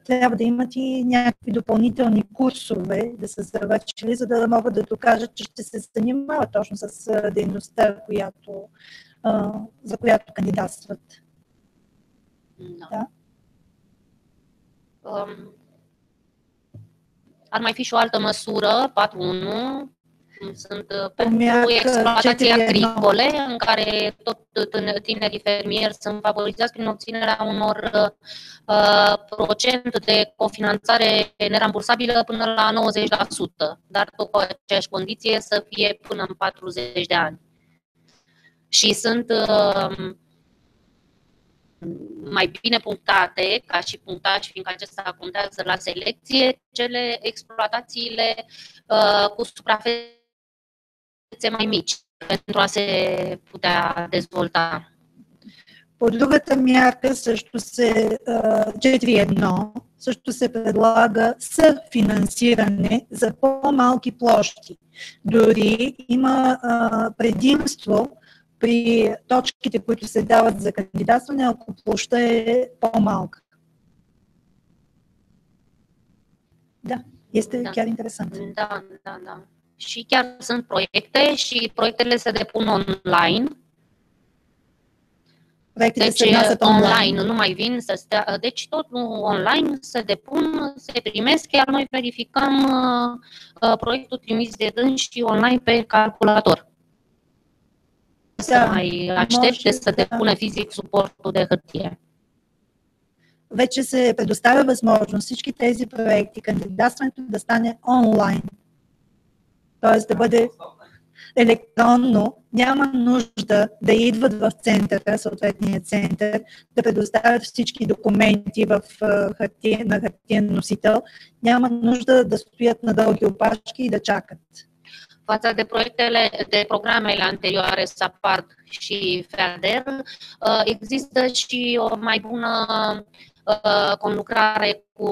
трябва да имат и някакви допълнителни курсове да са завършили, за да могат да докажат, че ще се занимават точно с дейността, за която кандидатстват. Da. Ar mai fi și o altă măsură, 4.1, sunt pentru exploatații agricole, în care tot tinerii fermieri sunt favorizați prin obținerea unor procent de cofinanțare nerambursabilă până la 90%, dar tot cu aceeași condiție să fie până în 40 de ani. Și sunt mai bine punctate, ca și punctaj, fiindcă acesta contează la selecție, cele exploatațiile cu suprafețe mai mici, pentru a se putea dezvolta. По другата мярка също се 4.1 също се предлага съфинансиране за по-малки площи. Дори има предимство при точките, които се дават за кандидатстване, ако площта е по-малка. Da, este chiar interesant. Da. Și chiar sunt proiecte și proiectele se depun online. Deci online nu mai vin să stea, deci tot online se depun, se primesc, iar noi verificăm proiectul trimis de dânsi online pe calculator. Să mai aștepte să depună fizic suportul de hârtie. Вече се предоставя възможност всички тези проекти, кандидатстването да стане онлайн. Тоест електронно, няма нужда да идват в центъра, съответния център, да предоставят всички документи на хартиен носител. Няма нужда да стоят на дълги опашки и да чакат. Față de programele anterioare, SAPARD și FEADER, există și o mai bună conlucrare cu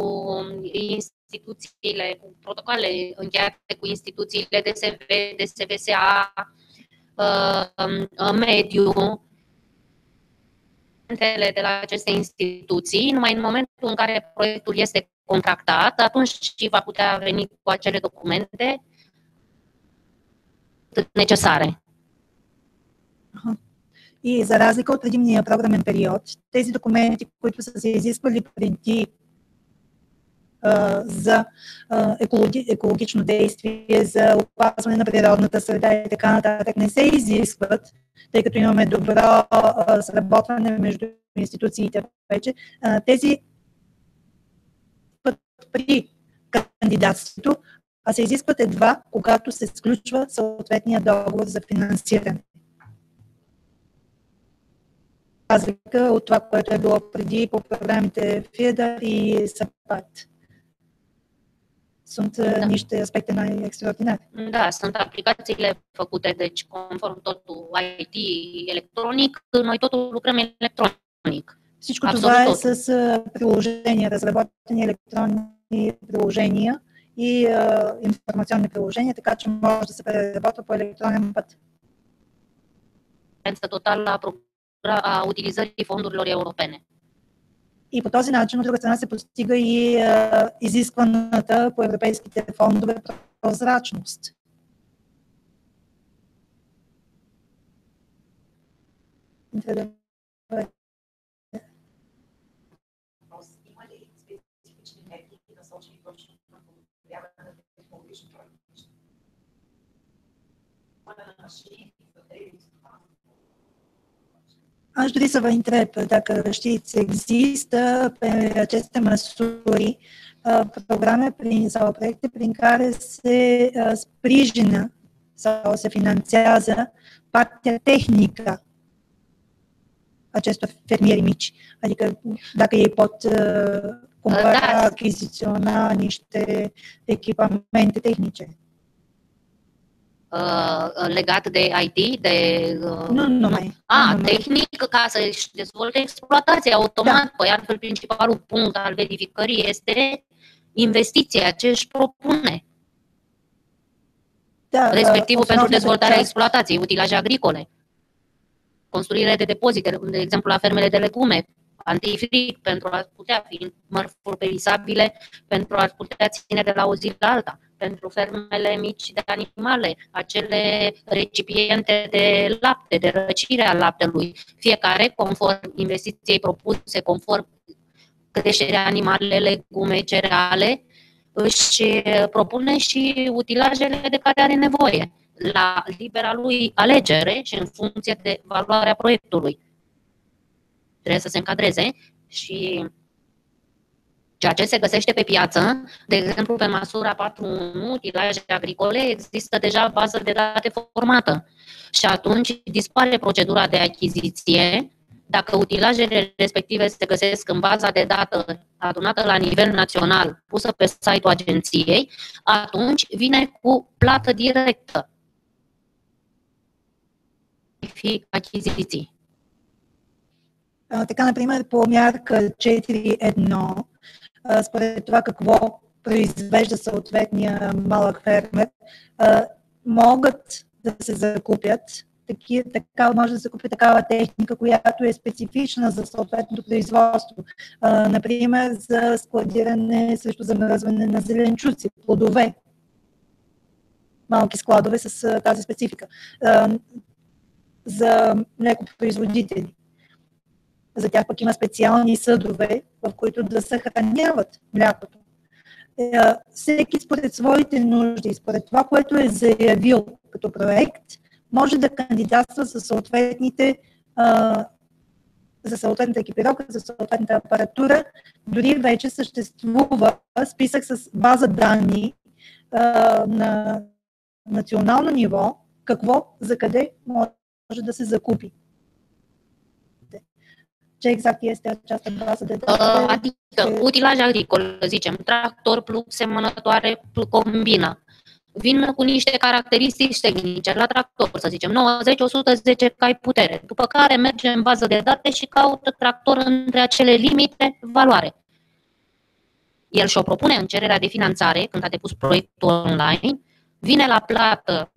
instituțiile, cu protocoale încheiate cu instituțiile DSV, DSVSA, mediu, de la aceste instituții. Numai în momentul în care proiectul este contractat, atunci și va putea veni cu acele documente necesare. И за разлика от предимния програмен период, тези документи, които са се изисквали преди за екологично действие, за опазване на природната среда и така нататък, не се изискват, тъй като имаме добро сработване между институциите вече. Тези при кандидатството, а се изискват едва, когато се сключва съответния договор за финансиране. Разлика от това, което е било преди по програмите FEADER и SAPARD. Sunt niște aspecte mai extraordinare. Da, sunt aplicațiile făcute, deci conform totul IT electronic, noi totul lucrăm electronic. Всичко това е с приложения, разработени електронни приложения и информационни приложения, така че може да се преработва по електронен път. Total a utilizării fondurilor europene. И по този начин, от друга страна, се постига и изискваната по европейските фондове прозрачност. Aș dori să vă întreb dacă știți, există pe aceste măsuri programe sau proiecte prin care se sprijină sau se finanțează partea tehnică acestor fermieri mici. Adică dacă ei pot cumpăra, achiziționa niște echipamente tehnice. Legat de IT, de nu numai. Tehnic, ca să-și dezvolte exploatația automat. Păi altfel principalul punct al verificării este investiția, ce își propune. Respectivul pentru dezvoltarea exploatației, utilaje agricole, construirea de depozite, de exemplu la fermele de legume, antifric, pentru a putea fi mărfuri perisabile, pentru a putea ține de la o zi la alta, pentru fermele mici de animale, acele recipiente de lapte, de răcire a laptelui, fiecare conform investiției propuse, conform creșterea animale, legume, cereale, își propune și utilajele de care are nevoie, la libera lui alegere și în funcție de valoarea proiectului. Trebuie să se încadreze și ceea ce se găsește pe piață, de exemplu pe măsura 4.1, utilaje agricole, există deja bază de date formată și atunci dispare procedura de achiziție. Dacă utilajele respective se găsesc în baza de dată adunată la nivel național, pusă pe site-ul agenției, atunci vine cu plată directă. Fi achiziții. Така, например, по мярка 4.1, според това какво произвежда съответния малък фермер, могат да се закупят, така може да се купи такава техника, която е специфична за съответното производство. Например, за складиране срещу замръзване на зеленчуци, плодове. Малки складове с тази специфика. За млекопроизводители. За тях пък има специални съдове, в които да съхраняват млякото. Всеки според своите нужди, според това, което е заявил като проект, може да кандидатства за съответната екипировка, за съответната апаратура. Дори вече съществува списък с база данни на национално ниво, какво, за къде може да se закупи. Ce exact este această bază de date? Adică utilaj agricol, zicem, tractor, plug, semănătoare, combină. Vin cu niște caracteristici tehnice la tractor, să zicem, 90-110 cai putere, după care merge în bază de date și caută tractor între acele limite, valoare. El și-o propune în cererea de finanțare, când a depus proiectul online, vine la plată,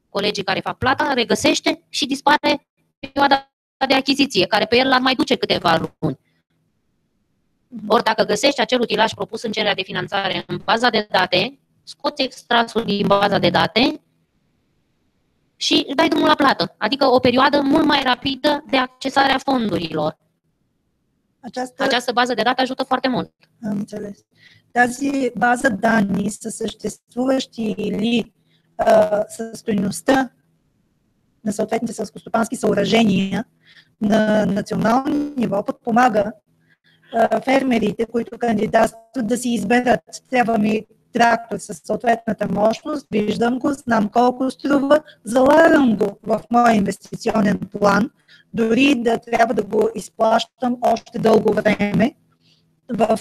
colegii care fac plata, regăsește și dispare perioada de achiziție, care pe el l-ar mai duce câteva luni. Ori dacă găsești acel utilaj propus în cererea de finanțare în baza de date, scoți extrasul din baza de date și dai drumul la plată, adică o perioadă mult mai rapidă de accesare a fondurilor. Această bază de date ajută foarte mult. Am înțeles. Тази база данни със съществуващи или със стойността на съответните селскостопански съоръжения на национално ниво подпомага фермерите, които кандидатстват, да си изберат. Трябва ми трактор с съответната мощност, виждам го, знам колко струва, залагам го в моя инвестиционен план, дори да трябва да го изплащам още дълго време. В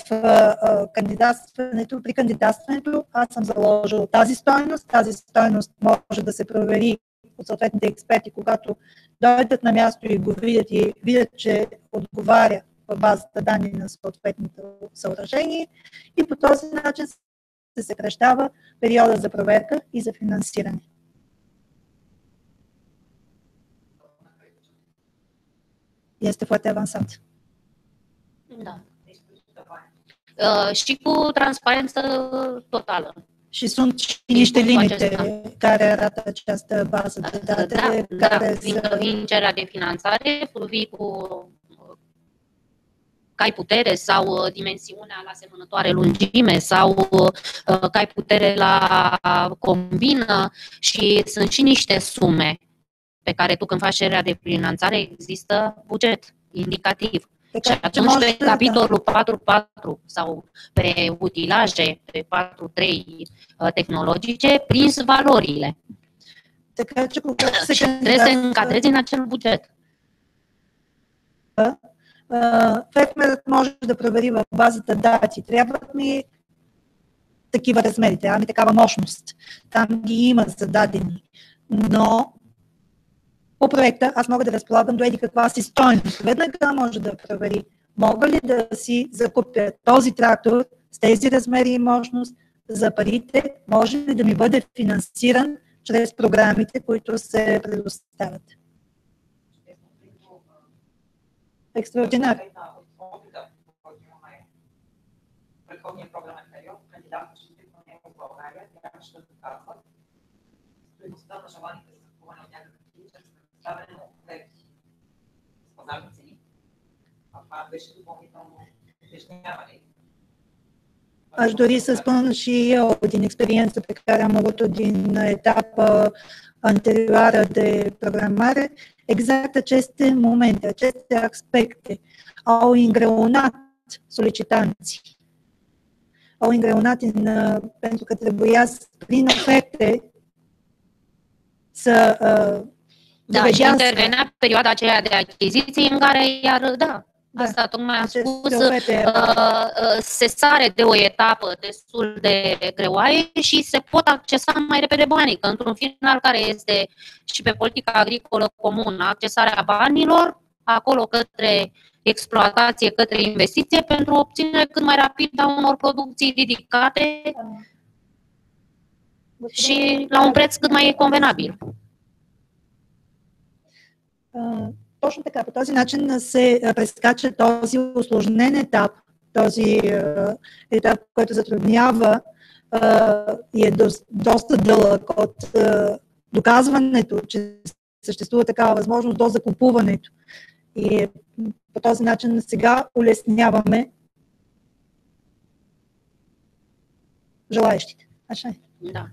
при кандидатстването аз съм заложил тази стойност може да се провери от съответните експерти, когато дойдат на място и го видят, че отговаря в базата данни на съответното съоръжение и по този начин се съкращава периода за проверка и за финансиране. Este foarte avansat. Da. Și cu transparență totală. Și sunt și niște limite care arată această bază de date. Vin cererea de finanțare, vii cu cai putere sau dimensiunea la semănătoare lungime sau cai putere la combină și sunt și niște sume pe care tu când faci cererea de finanțare există buget indicativ. Și atunci pe capitolul 4.4 sau pe utilaje, pe 4.3 tehnologice, prins valorile. Și trebuie să încadrezi în acel buget. Фермерът може да провери в базата дати. Трябват ми такива размери, трябва ми такава мощност. Там ги има зададени. Но по проекта аз мога да разполагам до еди каква си стойност. Веднага може да провери, мога ли да си закупя този трактор с тези размери и мощност за парите, може ли да ми бъде финансиран чрез програмите, които се предоставят. Екстраординарно. Предходния програмен период, кандидатстващите по него в България трябваше да доказват стойността на желаните за закупуване от някакъв тип чрез предоставяне на оферти с пазарни цени. А това беше допълнително утежняване. Aș dori să spun și eu din experiență pe care am avut-o din etapa anterioară de programare, exact aceste momente, aceste aspecte au îngreunat solicitanții. Au îngreunat pentru că trebuia prin oferte să da, și intervenea perioada aceea de achiziții în care asta tocmai am spus, se sare de o etapă destul de greoaie și se pot accesa mai repede banii, că într-un final care este și pe politica agricolă comună, accesarea banilor acolo către exploatație, către investiție pentru obținerea cât mai rapid a unor producții ridicate și la un preț cât mai convenabil. Точно така, по този начин се прескача този усложнен етап, този етап, който затруднява и е доста дълъг от доказването, че съществува такава възможност до закупуването. И по този начин сега улесняваме желаещите. Да.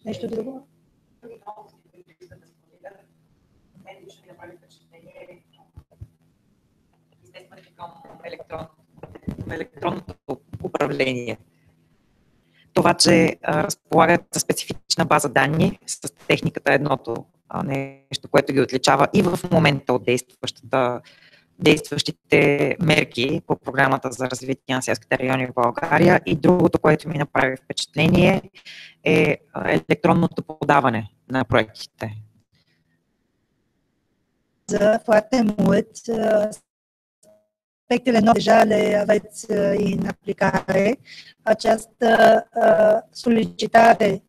Нещо друго? Електронното управление. това, че разполагат със специфична база данни, с техниката едното нещо, което ги отличава и в момента от действащите мерки по програмата за развитие на селските райони в България. И другото, което ми направи впечатление, е електронното подаване на проектите. Foarte mult aspectele noi deja le aveți în aplicare. Această solicitare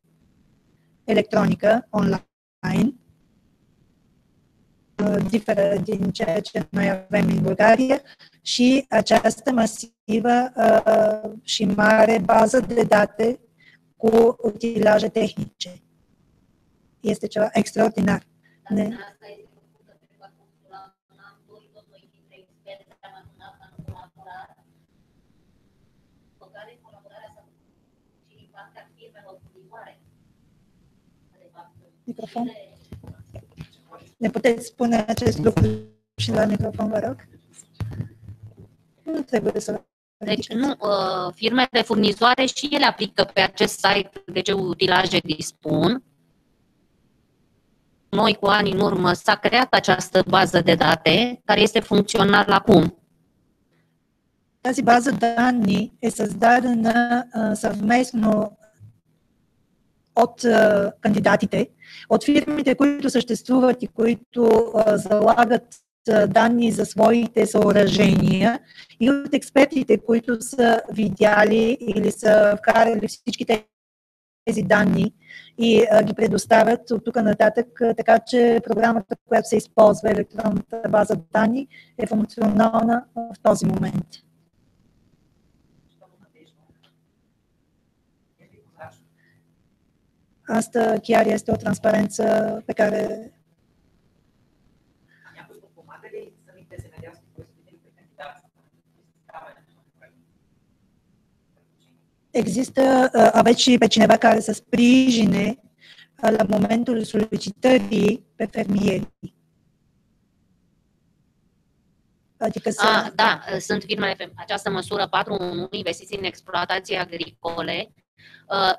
electronică online diferă din ceea ce noi avem în Bulgaria și această masivă și mare bază de date cu utilaje tehnice. Este ceva extraordinar. Microfon. Ne puteți spune acest lucru și la microfon, vă rog? Nu trebuie să... Deci, nu, firmele furnizoare și ele aplică pe acest site de ce utilaje dispun. Noi, cu ani în urmă, s-a creat această bază de date care este funcțională acum. Тази база данни е създадена съвместно от кандидатите, от фирмите, които съществуват и които залагат данни за своите съоръжения и от експертите, които са видяли или са вкарали всички тези данни и ги предоставят от тук нататък, така че програмата, която се използва, електронната база данни, е функционална в този момент. Asta chiar este o transparență pe care există, aveți și pe cineva care să sprijine la momentul solicitării pe fermieri. Adică da, sunt firmele, această măsură 4.1, investiții în exploatații agricole,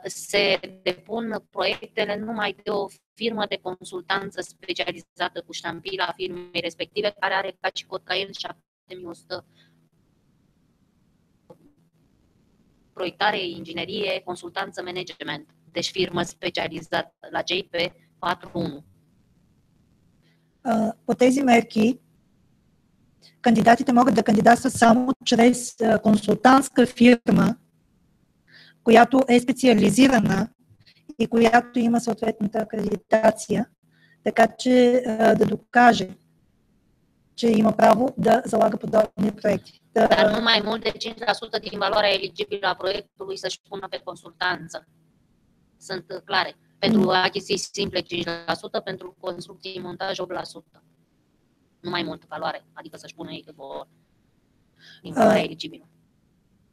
se depun proiectele numai de o firmă de consultanță specializată cu ștampila firmei respective, care are ca și cod CAEL 7100. Proiectare, inginerie, consultanță, management. Deci firmă specializată la JP 4.1. По тези мерки кандидатите могат да кандидатстват само чрез консултантска фирма, която е специализирана и която има съответната акредитация, така че да докаже, че има право да залага подобни проекти. Dar nu mai mult de 5% din valoarea eligibilă a proiectului să-și pună pe consultanță. Sunt clare. Pentru achiziții simple 5%, pentru construcții montaj 8%. Nu mai mult valoare, adică să-și pună ei cât vor din valoarea eligibilă.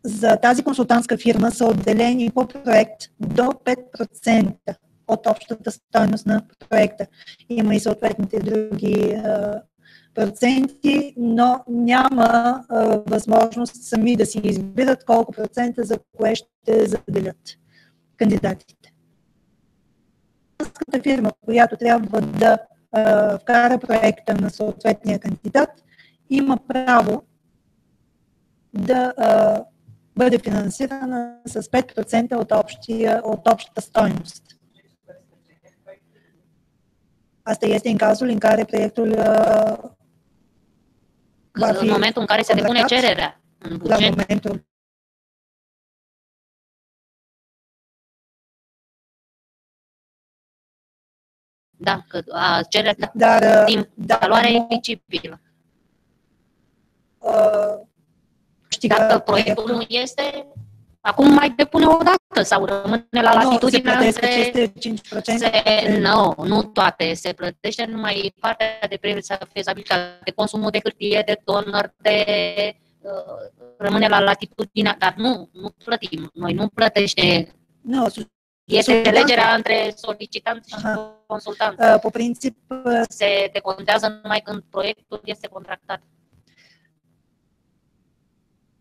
За тази консултантска фирма са отделени по проект до 5% от общата стойност на проекта. Има и съответните други проценти, но няма възможност сами да си избират колко процента за кое ще заделят кандидатите. Консултантската фирма, която трябва да вкара проекта на съответния кандидат, има право да бъде финансирана с 5% от общата стойност. Asta este în cazul în care proiectul va fi în momentul în care se depune cererea în buget. La momentul da, că cererea din valoarea eligibilă. Dacă proiectul nu este, acum mai depune o dată sau rămâne la latitudinea între... 5%? Nu toate. Se plătește numai partea de fezabilitate, consumul de hârtie, de toner, rămâne la latitudinea, dar nu plătim. Noi nu plătește... Este înțelegerea între solicitant și consultant. Pe princip, se decontează numai când proiectul este contractat.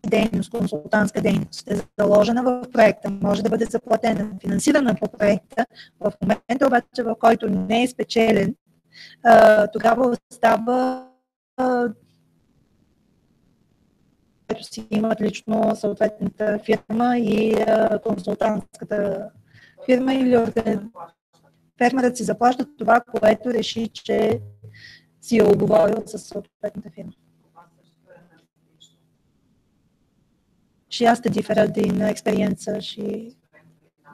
дейност, консултантска дейност е заложена в проекта, може да бъде заплатена, финансирана по проекта, в момента обаче, в който не е спечелен, тогава остава което си имат лично съответната фирма и консултантската фирма или фермерът си заплаща това, което реши, че си е оговорил с съответната фирма. Și asta diferă din experiență și...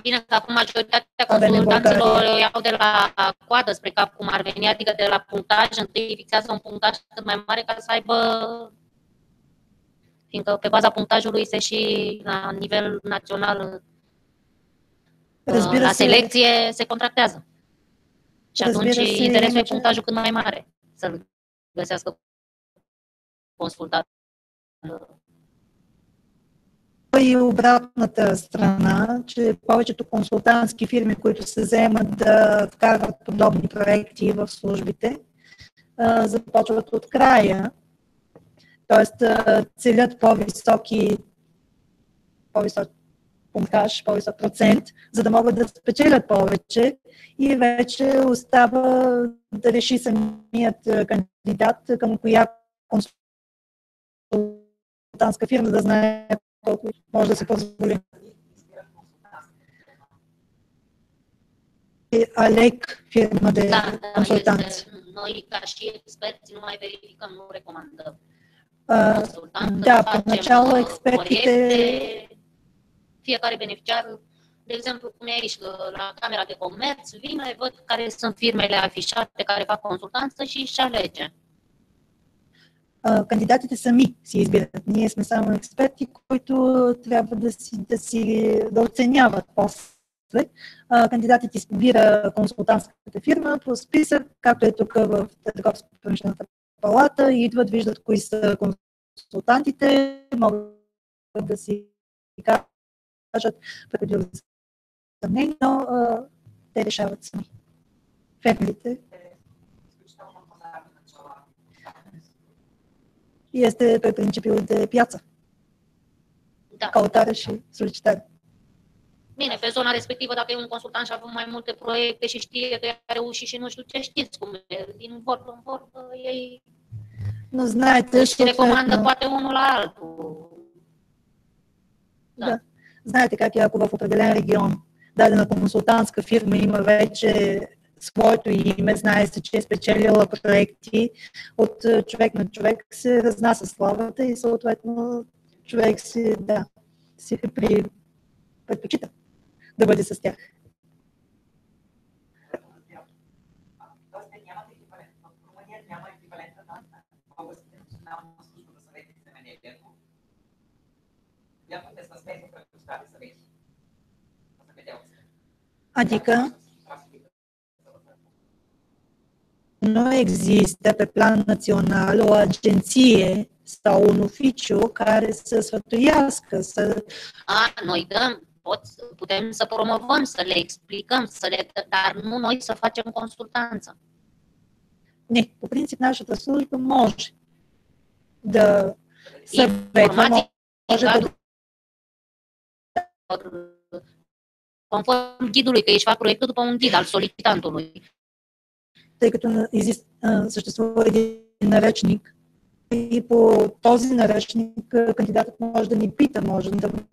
Bine, că acum majoritatea consultanților o iau de la coadă spre cap, cum ar veni, adică de la punctaj, întâi fixează un punctaj cât mai mare ca să aibă, fiindcă pe baza punctajului se și la nivel național la selecție se contractează. Și atunci interesul e punctajul cât mai mare, să-l găsească consultat. И обратната страна, че повечето консултантски фирми, които се заемат да вкарват подобни проекти в службите, започват от края, т.е. целят по-висок пунктаж, по-висок процент, за да могат да спечелят повече и вече остава да реши самият кандидат към коя консултантска фирма да знае колко може да се позволи. Алек, фирма de consultanți. Noi, ca și experți, nu mai verificăm, nu recomandăm. Da, поначалу експертите... Fiecare beneficiar, de exemplu, cum e aici, la Camera de Comerț, vine, văd care sunt firmele afișate care fac consultanță și își alege. Кандидатите сами си избират. Ние сме само експерти, които трябва да оценяват после. Кандидатите избира консултантската фирма по списък, както е тук в Търговско-промишлената палата, и идват, виждат кои са консултантите, могат да си кажат преди съмнение, но те решават сами. Фермерите. И este pe principiul de piață. Da. Căutare și solicitare. Bine, pe zona respectivă, dacă e un consultant și a avut mai multe proiecte și știe că i-a reușit și nu știu ce, știți cum e, din vorbă în vorbă, ei nu знаете, și recomandă poate unul la altul. Да. Знаете как е, ако в определен регион дадена консултантска фирма има вече своето име, знае се, че е спечелила проекти, от човек на човек се разнася славата и съответно човек си предпочита да бъде с тях. Adică nu există pe plan național o agenție sau un oficiu care să sfătuiască, să... Noi putem să promovăm, să le explicăm, dar nu noi să facem consultanță. Не, по принцип нашата служба може да съветва, може да... Conform ghidului, că ești fac proiectul după un ghid al solicitantului. Тъй като съществува един наръчник и по този наръчник кандидатът може да ни пита, може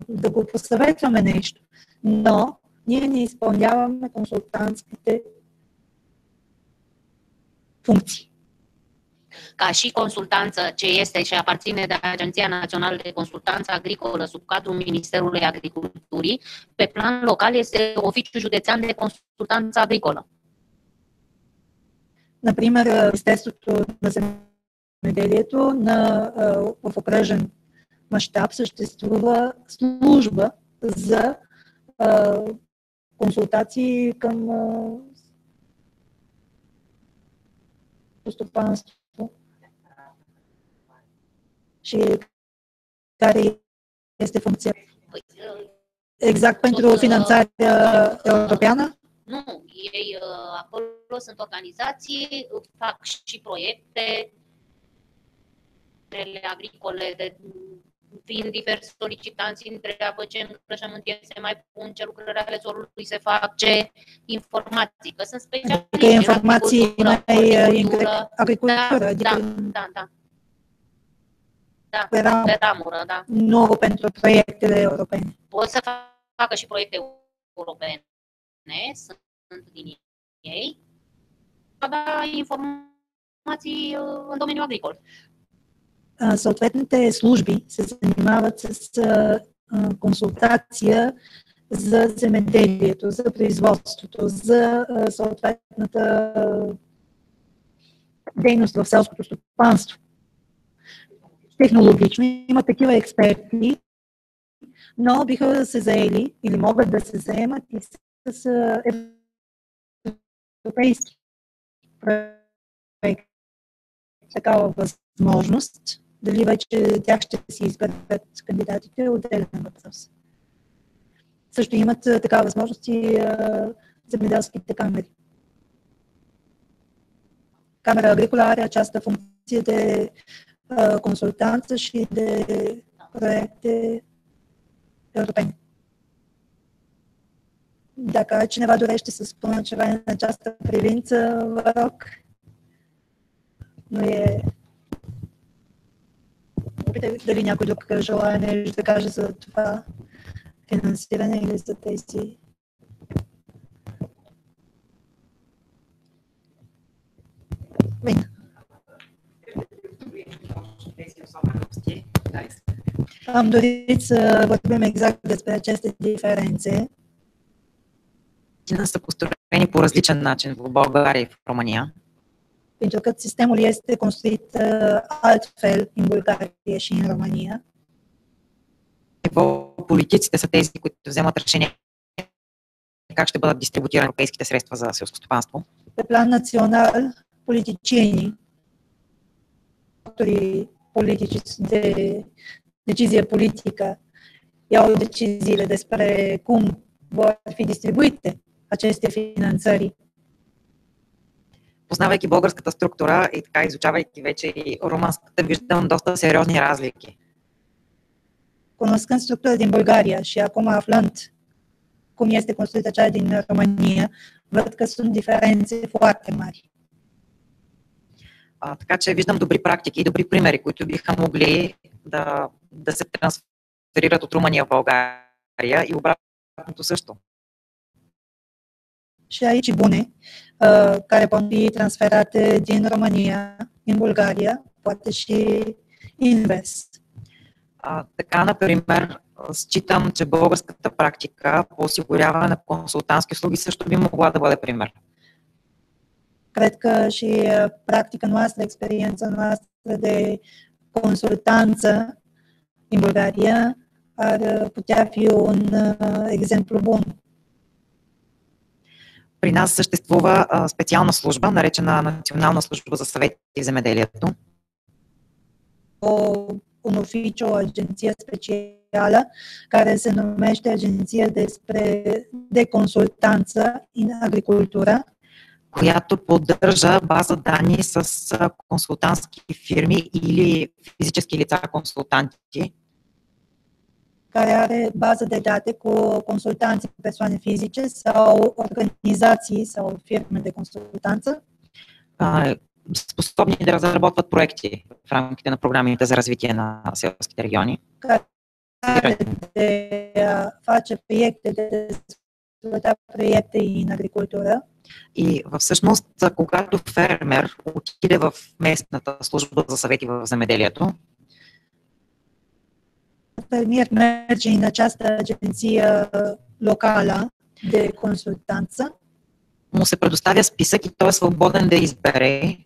да го посъветваме нещо, но ние не изпълняваме консултантските функции. Ca și consultanță ce este și aparține de Agenția Națională de Consultanță Agricolă sub cadrul Ministerului Agriculturii, pe plan local este Oficiul Județean de Consultanță Agricolă. Например, Министерството на земеделието в окръжен мащаб съществува служба за консултации към стопанство. Și care este funcția? Exact pentru finanțarea europeană? Nu, ei acolo sunt organizații, fac și proiecte agricole fiind diversi solicitanți, întreabă ce îngrășământieri se mai pun, ce lucrări ale solului se fac, ce informații, că sunt specialiști Adică informații în agricultură, pe ramură, da. Nu pentru proiectele europene. Pot să facă și proiecte europene, sunt din ei, da informații în domeniul agricol. Съответните служби се занимават с консултация за земеделието, за производството, за съответната дейност в селското стопанство. Технологично има такива експерти, но биха се заели или могат да се заемат и с европейски проекти. Такава възможност. Дали вече тях ще си изберат кандидатите, отделен въпрос. Също имат такава възможност и земеделските камери. Camera Agricola are această funcție de consultanță și de proiecte europene. Dacă cineva dorește să spună ceva în această privință, vă rog. Nu e... Дали някой друг желая нещо да каже за това финансиране или за тези? Bine. Am dorit să vorbim exact despre aceste diferențe. Са построени по различен начин в България и в Румъния. Pentru că sistemul este construit altfel în Bulgaria și în România. Политиците са тези, които вземат решение как ще бъдат дистрибутирани европейските средства за селско стопанство. Pe plan național, politicienii, factorii politici de decizie politică, iau deciziile despre cum vor fi distribuite aceste finanțări. Познавайки българската структура и така изучавайки вече и румънската, виждам доста сериозни разлики. Cunoscând structura din Bulgaria și acum aflând cum este construită cea din România, văd că sunt diferențe foarte mari. Така че виждам добри практики и добри примери, които биха могли да се трансферират от Румъния в България и обратното също. Și aici bune, care pot fi transferate din România în Bulgaria, poate și invers. Така, например, считам, че българската практика по осигуряване на консултантски услуги също би могла да бъде пример. Cred că și practica noastră, experiența noastră de consultanță în Bulgaria ar putea fi un exemplu bun. При нас съществува специална служба, наречена Национална служба за съвети в земеделието. Un oficiu, o agenție specială care se numește Agenția de Consultanță în Agricultură, която поддържа база данни с консултантски фирми или физически лица консултанти. Care are bază de date cu consultanți, persoane fizice sau organizații sau firme de consultanță. Способни да разработват проекти в рамките на програмите за развитие на селските региони. Care de a face proiecte, de dezvolta proiecte în agricultură. И всъщност, когато фермер отиде в местната служба за съвети в земеделието, Fermier merge în această agenție locală de consultanță. му се предоставя списък и той е свободен да избере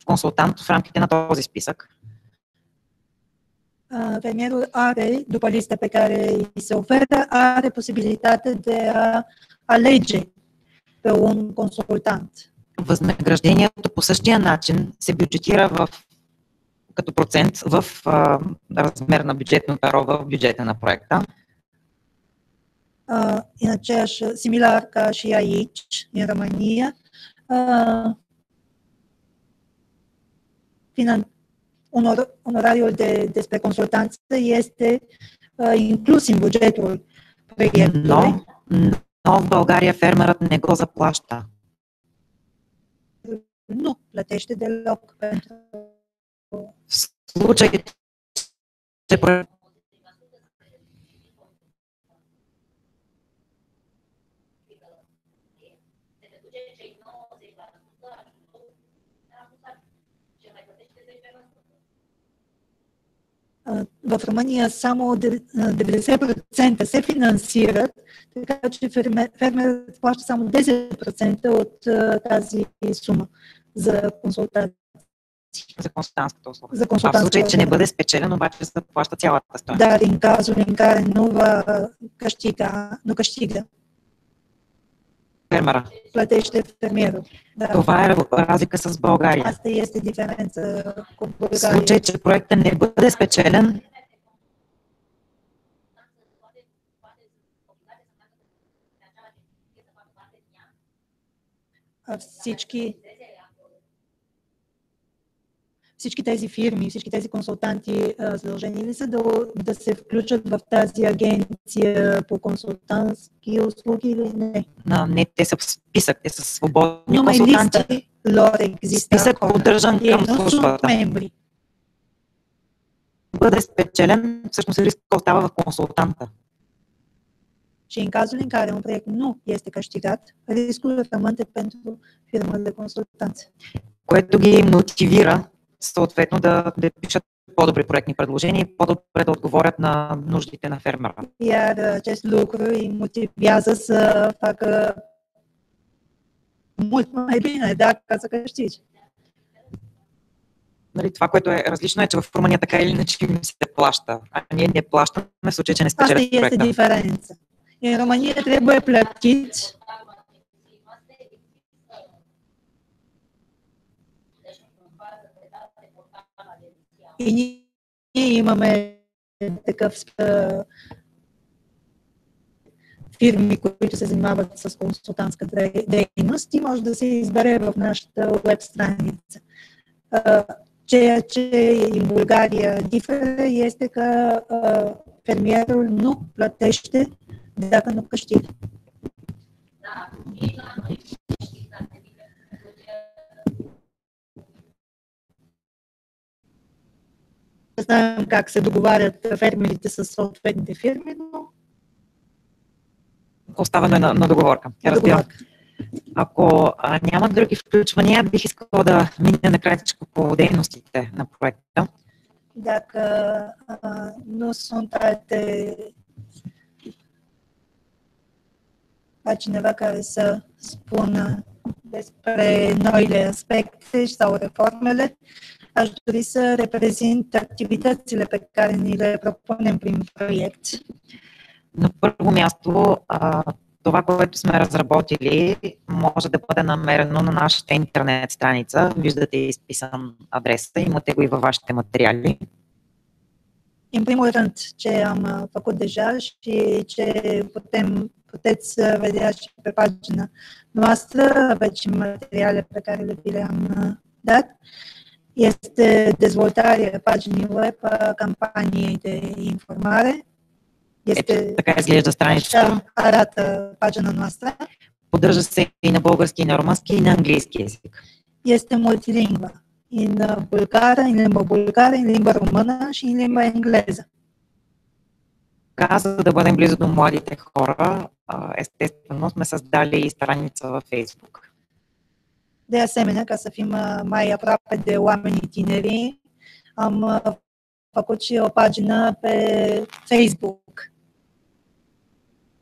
консултант в рамките на този списък. Fermierul are, după lista pe care îi se oferă, are posibilitatea de a alege pe un consultant. Възнаграждението по същия начин се бюджетира като процент в размер на бюджетно перо в бюджета на проекта. În aceeași, similar ca și aici, în România, Onorariul despre consultanță este inclus în bugetul proiectului. Но в България фермерът не го заплаща. Nu plătește deloc pentru В случай, че в România само 90% се финансират, така че фермерът плаща само 10% от тази сума за консултации. За консултантската услуга. За А в случай, че не бъде спечелен, обаче се заплаща цялата стойност. Dar în cazul în care nu câștigă, Фермера. plătește fermierul. Da. Това е разлика с България. Asta este diferența cu В Bulgaria. случай, че проектът не бъде спечелен, всички тези фирми, всички тези консултанти задължени ли са да се включат в тази агенция по консултантски услуги или не? не, те са в списък, те са свободни Nu mai консултанти. listă lor există Списък acolo. поддържан Ei към nu sunt службата. membri. Бъде спечелен, всъщност риска остава в консултанта. Și în cazul în care un proiect nu este câștigat, riscul rămâne pentru firma de consultanță. Което ги мотивира съответно да пишат по-добри проектни предложения и по-добре да отговорят на нуждите на фермера. Iar acest lucru îi motivează să facă mult mai bine, ca să câștigi. Нали, това, което е различно е, че в Румъния така или иначе им се плаща, а ние не плащаме в случай, че не Asta спечелят este проекта. diferența. În România trebuie plătiți и ние имаме такъв фирми, които се занимават с консултантска дейност и може да се избере в нашата веб страница. Ceea ce în Bulgaria diferă este că fermierul nu plătește dacă nu câștigă. Знаем как се договарят фермерите с съответните фирми, но Оставаме на договорка. Разбирам. Ако няма други включвания, бих искала да мине накратичко по дейностите на проекта. Dacă nu sunt alte cineva care să spună despre noile aspecte sau reformele, aș dori să reprezint activitățile pe care ni le propunem prin proiect. На първо място, това, което сме разработили, може да бъде намерено на нашата интернет страница. Виждате изписан адреса, имате го и във вашите материали. În primul rând, ce am făcut deja și ce puteți vedea și pe pagina noastră, aveți și materiale pe care vi le-am dat, este dezvoltarea paginii web a campaniei de informare. Така изглежда страницата. Arată pagina noastră. Поддържа се и на български, и на румънски, и на английски език. Este multilingvă. În bulgară, în limba bulgară, în limba română și în limba engleză. Така, за да бъдем близо до младите хора, естествено сме създали и страница във Facebook. De asemenea, ca să fim mai aproape de oamenii tineri, am făcut și o pagină pe Facebook.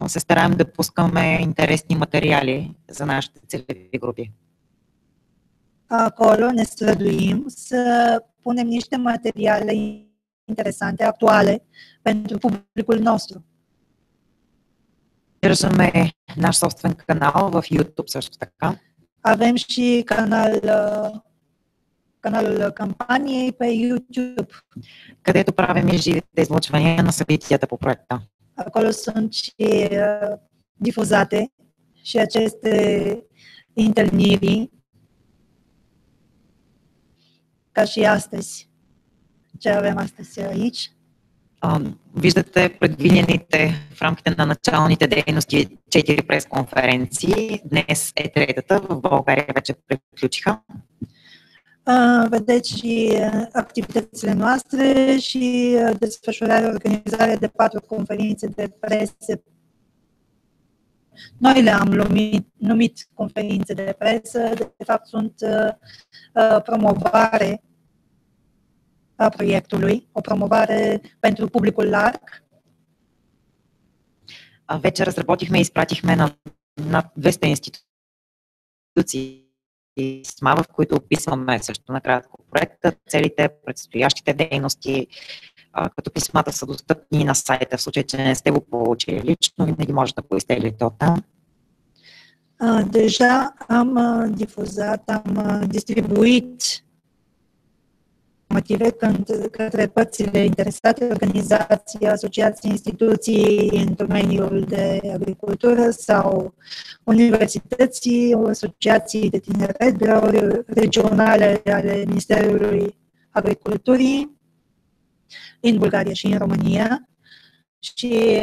Се стараем да пускаме интересни материали за нашите целеви групи. Acolo ne străduim să punem niște materiale interesante, actuale, pentru publicul nostru. Държаме наш собствен канал в YouTube също така. Avem și canalul campaniei pe YouTube. Където правим и живите излъчвания на събитията по проекта. Acolo sunt și difuzate și aceste întâlniri, ca și astăzi. ce avem astăzi aici. Виждате предвидените в рамките на началните дейности 4 пресконференции. Днес е третата, в България вече приключиха. Vedeți și activitățile noastre și desfășurarea, organizarea de 4 conferințe de presă. Noi le-am numit conferințe de presă, de fapt sunt promovare a proiectului, o promovare pentru publicul larg. Вече разработихме и изпратихме на над 200 институции писма, в които описваме също накратко проекта, целите, предстоящите дейности, като писмата са достъпни на сайта, в случай, че не сте го получили лично, винаги може да го изтеглите оттам. Deja am difuzat, am distribuit motive către părțile interesate, organizații, asociații, instituții în domeniul de agricultură sau universității, asociații de tineret, birouri regionale ale Ministerului Agriculturii în Bulgaria și în România. Și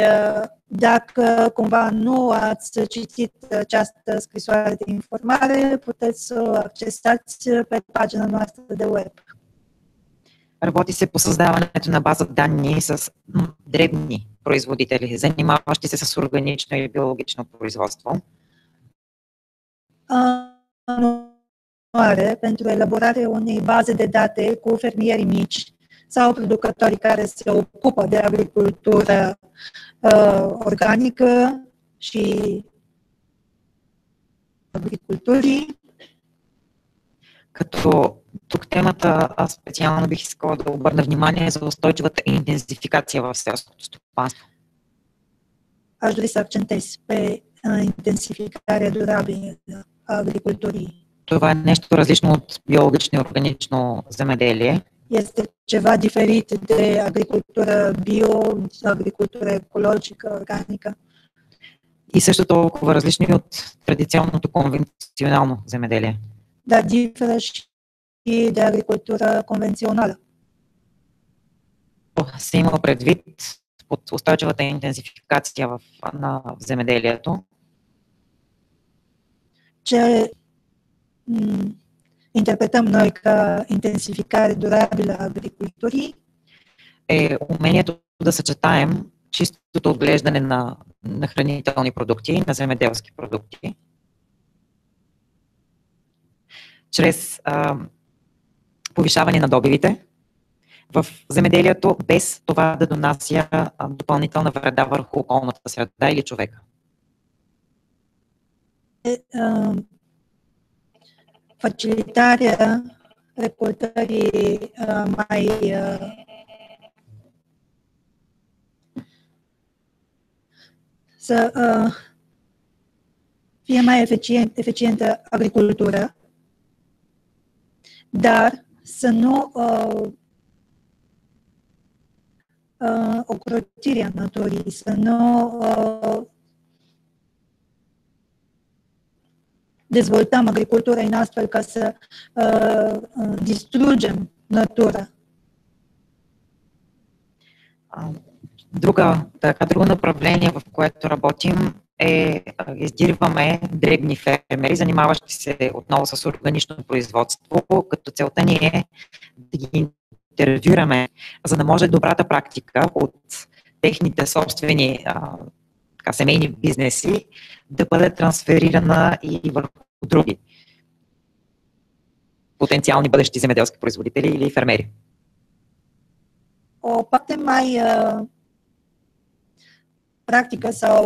dacă cumva nu ați citit această scrisoare de informare, puteți să o accesați pe pagina noastră de web. Работи се по създаването на база данни с дребни производители, занимаващи се с органично и биологично производство. Pentru elaborarea unei baze de date cu fermieri mici sau producători care se ocupă de agricultură organică și агрикултури. Като тук темата, аз специално бих искала да обърна внимание за устойчивата интензификация в селското стопанство. Aș dori să accentuez pe intensificarea durabilă a agriculturii. Това е нещо различно от биологично и органично земеделие. Este ceva diferit de agricultură bio, agricultură ecologică, organică. И също толкова различни от традиционното конвенционално земеделие. Dar diferă și de agricultură convențională. Се има предвид под устойчивата интензификация на земеделието. Ce interpretăm noi ca intensificare durabilă a agriculturii е умението да съчетаем чистото отглеждане на хранителни продукти, на земеделски продукти, чрез повишаване на добивите в земеделието, без това да донася допълнителна вреда върху околната среда или човека. Facilitarea recoltării mai să fie mai eficientă agricultura, dar să nu ocrotirea naturii, să nu dezvoltăm agricultura în astfel ca să distrugem natura. Друго направление, в което работим, е издирваме дребни фермери, занимаващи се отново с органично производство, като целта ни е да ги интервюраме, за да може добрата практика от техните собствени семейни бизнеси да бъде трансферирана и върху други потенциални бъдещи земеделски производители или фермери. O parte mai practică sau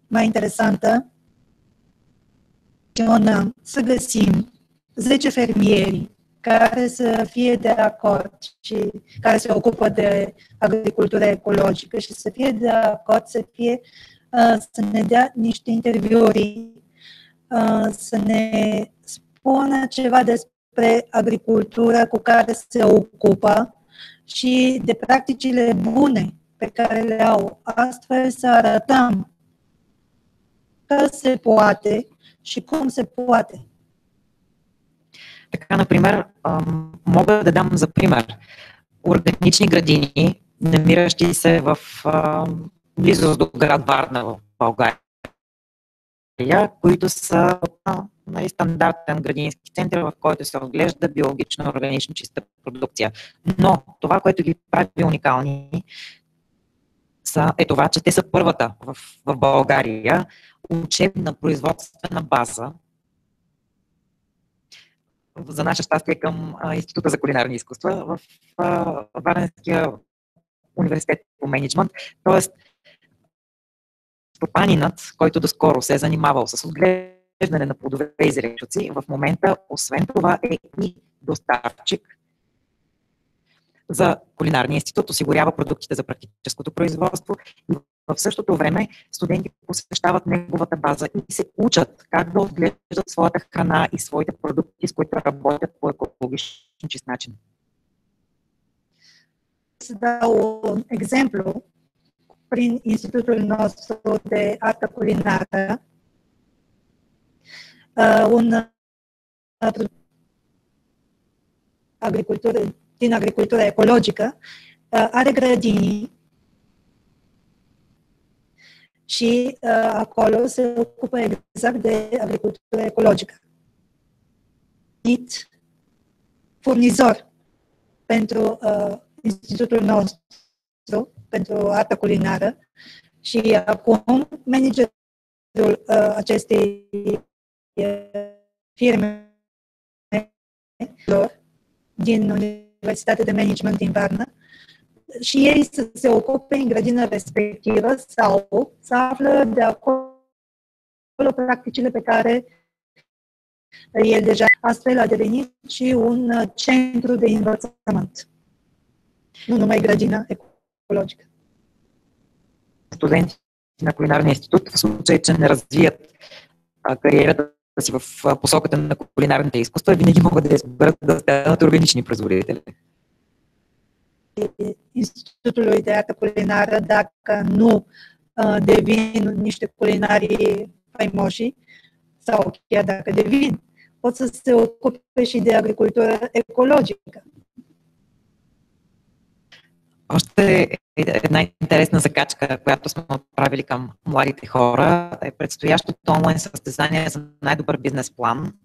mai interesantă să găsim 10 fermieri care să fie de acord și care se ocupă de agricultură ecologică și să fie de acord să ne dea niște interviuri, să ne spună ceva despre agricultura cu care se ocupă și de practicile bune pe care le au. Astfel să arătăm că se poate și cum se poate. Така, например, Мога да дам за пример органични градини, намиращи се в близост до град Варна в България, които са стандартен градински център, в който се отглежда биологично органично чиста продукция. Но това, което ги прави уникални, е това, че те са първата в България учебна производствена база, за наше щастие, към Института за кулинарни изкуства в Варненския университет по мениджмънт. Тоест, стопанинът, който доскоро се е занимавал с отглеждане на плодове и зеленчуци, в момента, освен това, е и доставчик за кулинарния институт, осигурява продуктите за практическото производство и в същото време студенти посещават неговата база и се учат как да отглеждат своята храна и своите продукти, с които работят по екологичен чист начин. Să dau un exemplu, prin institutul nostru de artă culinară, din agricultură ecologică are grădini și acolo se ocupă exact de agricultură ecologică. Furnizor pentru institutul nostru, pentru artă culinară și acum managerul acestei firme din Universitatea de Management din Varna și ei să se ocupe în grădina respectivă sau să află de acolo practicile pe care el deja astfel a devenit și un centru de învățământ. Nu numai grădina ecologică. Студенти на Кулинарния институт, в случай, че не развият кариерата си в посоката на кулинарните изкуства, винаги могат да изберат да станат органични производители. Institutului de artă culinară, dacă nu devin niște culinari faimoși sau chiar dacă devin, pot să se ocupe și de agricultură ecologică. Още една интересна закачка, която сме отправили към младите хора, е предстоящото онлайн състезание за най-добър бизнес план,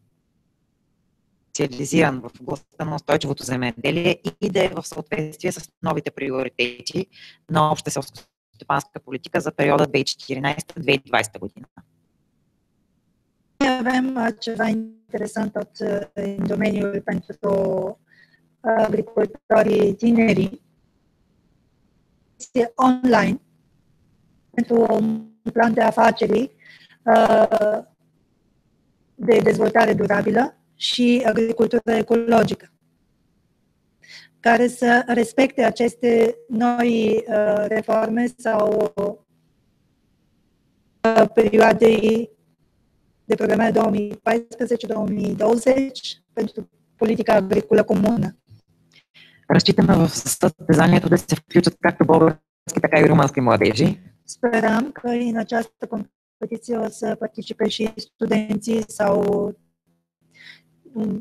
специализиран в областта на устойчивото земеделие и да е в съответствие с новите приоритети на обща селскостопанска политика за периода 2014-2020 година. Avem ceva interesant tot în domeniul pentru agricultorii tineri. Este online pentru un plan de afaceri de dezvoltare durabilă și agricultură ecologică, care să respecte aceste noi reforme sau perioadei de programare 2014-2020 pentru politica agricolă comună. Разчитаме в състезанието да се включат както български, така и румънски младежи. Sperăm că în această competiție o să participe și studenții sau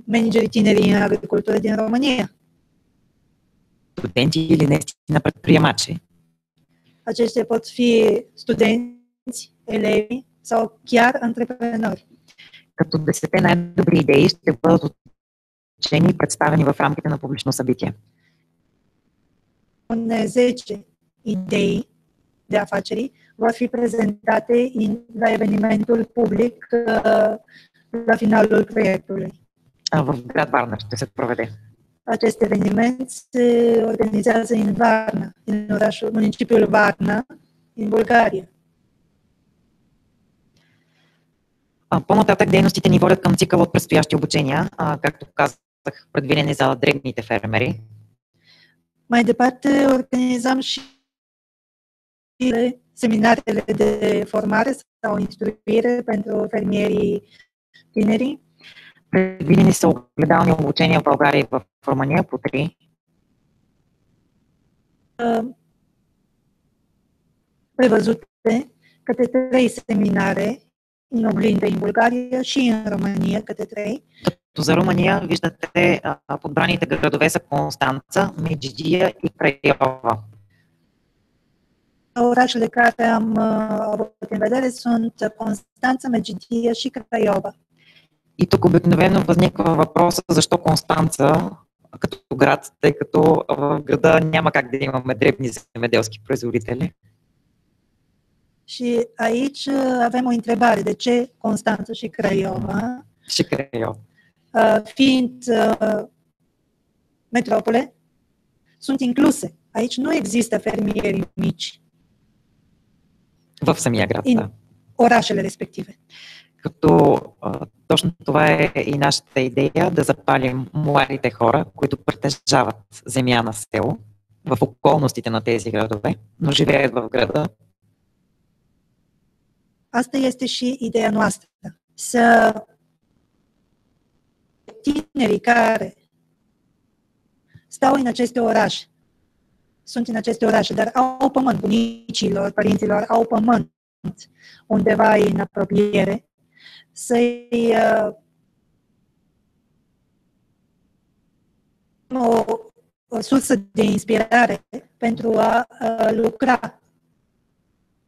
managerii tineri în agricultură din România. Студенти или наистина предприемачи. Aceștia pot fi studenți, elevi sau chiar antreprenori. Като 10 най-добри идеи ще бъдат учени и представени в рамките на публично събитие. 10 idei de afaceri vor fi prezentate la evenimentul public la finalul proiectului. В град Варна ще се проведе. Acest eveniment se organizează în Varna, în orașul, municipiul Varna, în Bulgaria. По-нататък дейностите ни водят към цикъл от предстоящи обучения, както казах, предвидени за дребните фермери. Mai departe, organizăm și seminarele de formare sau instruire pentru fermierii tineri. Предвидени са огледални обучения в България и в Румъния по 3. Prevăzute câte 3 seminare în oglindă în Bulgaria și în România câte 3. За Румъния виждате подбраните градове са Constanța, Medgidia и Craiova. Orașele care am avut în vedere sunt Constanța, Medgidia și Craiova. И тук обикновено възниква въпроса защо Констанца като град, тъй като в града няма как да имаме дребни земеделски производители. Și aici avem o întrebare. De ce Constanța și Craiova? Și Craiova. Fiind metropole, sunt incluse. Aici nu există fermieri mici. В самия град, да. Orașele respective. Като точно това е и нашата идея, да запалим младите хора, които притежават земя на село, в околностите на тези градове, но живеят в града. Asta este și ideea noastră. Să tinerii care stau în aceste orașe, sunt în aceste orașe, dar au pământ, bunicilor, părinților, au pământ undeva în apropiere, să-i o sursă de inspirare pentru a lucra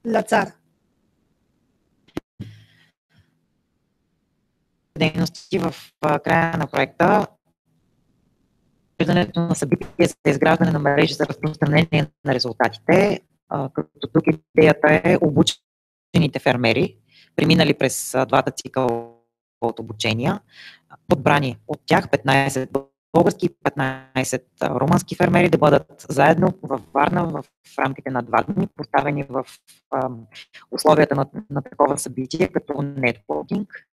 la țară. Дейности в края на проекта, виждането на събития за изграждане на мрежи за разпространение на резултатите, като тук идеята е обучените фермери, преминали през двата цикъла от обучения, подбрани от тях 15 български и 15 румънски фермери да бъдат заедно във Варна в рамките на 2 дни, поставени в условията на такова събитие като нетворкинг.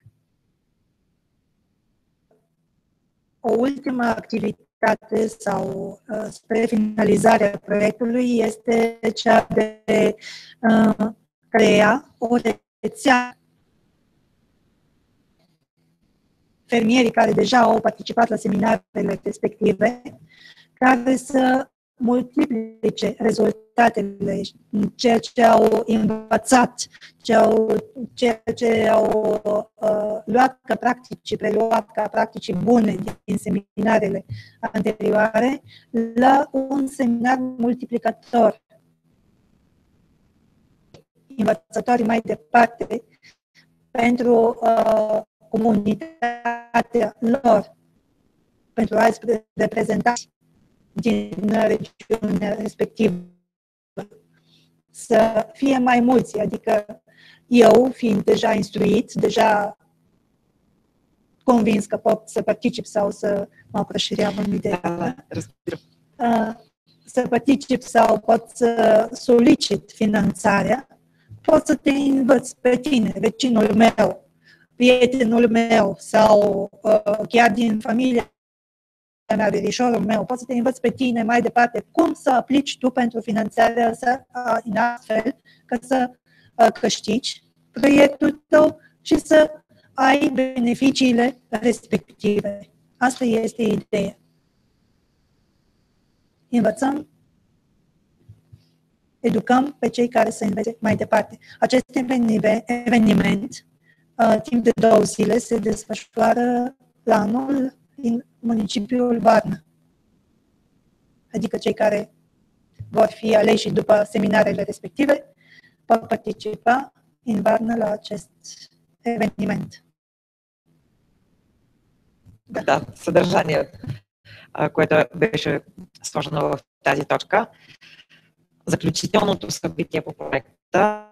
O ultimă activitate sau spre finalizarea proiectului este cea de crea o rețea fermierii care deja au participat la seminarele respective, care să multiplice rezultatele, ceea ce au învățat, ceea ce au luat ca practici, preluat ca practici bune din seminarele anterioare, la un seminar multiplicator. Învățătorii mai departe pentru comunitatea lor, pentru alți reprezentanți din regiunea respectivă. Să fie mai mulți, adică eu, fiind deja instruit, deja convins că pot să particip sau să mă proșiream în ideea, să particip sau pot să solicit finanțarea, pot să te învăț pe tine, vecinul meu, prietenul meu sau chiar din familia mea, verișorul meu, pot să te învăț pe tine mai departe cum să aplici tu pentru finanțarea asta în astfel ca să câștigi proiectul tău și să ai beneficiile respective. Asta este ideea. Învățăm, educăm pe cei care să învețe mai departe. Acest eveniment, timp de 2 zile, se desfășoară la anul în municipiul Varna. Adică cei care vor fi aleși după seminarele respective pot participa în Varna la acest eveniment. Да, съдържанието, което беше сложено в тази точка. Заключителното събитие по проекта,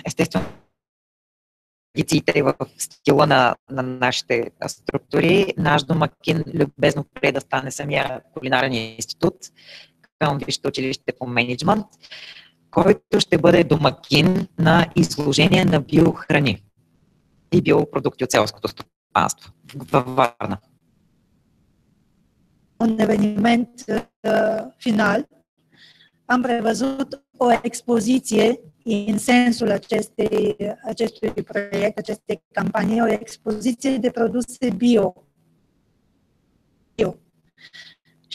естествено, традициите в стила на нашите структури. Наш домакин любезно прие да стане самия кулинарен институт към Висшето училище по мениджмънт, който ще бъде домакин на изложение на биохрани и биопродукти от селското стопанство във Варна. Un eveniment final, am prevăzut o expoziție în sensul acestui proiect, acestei campanii, o expoziție de produse bio.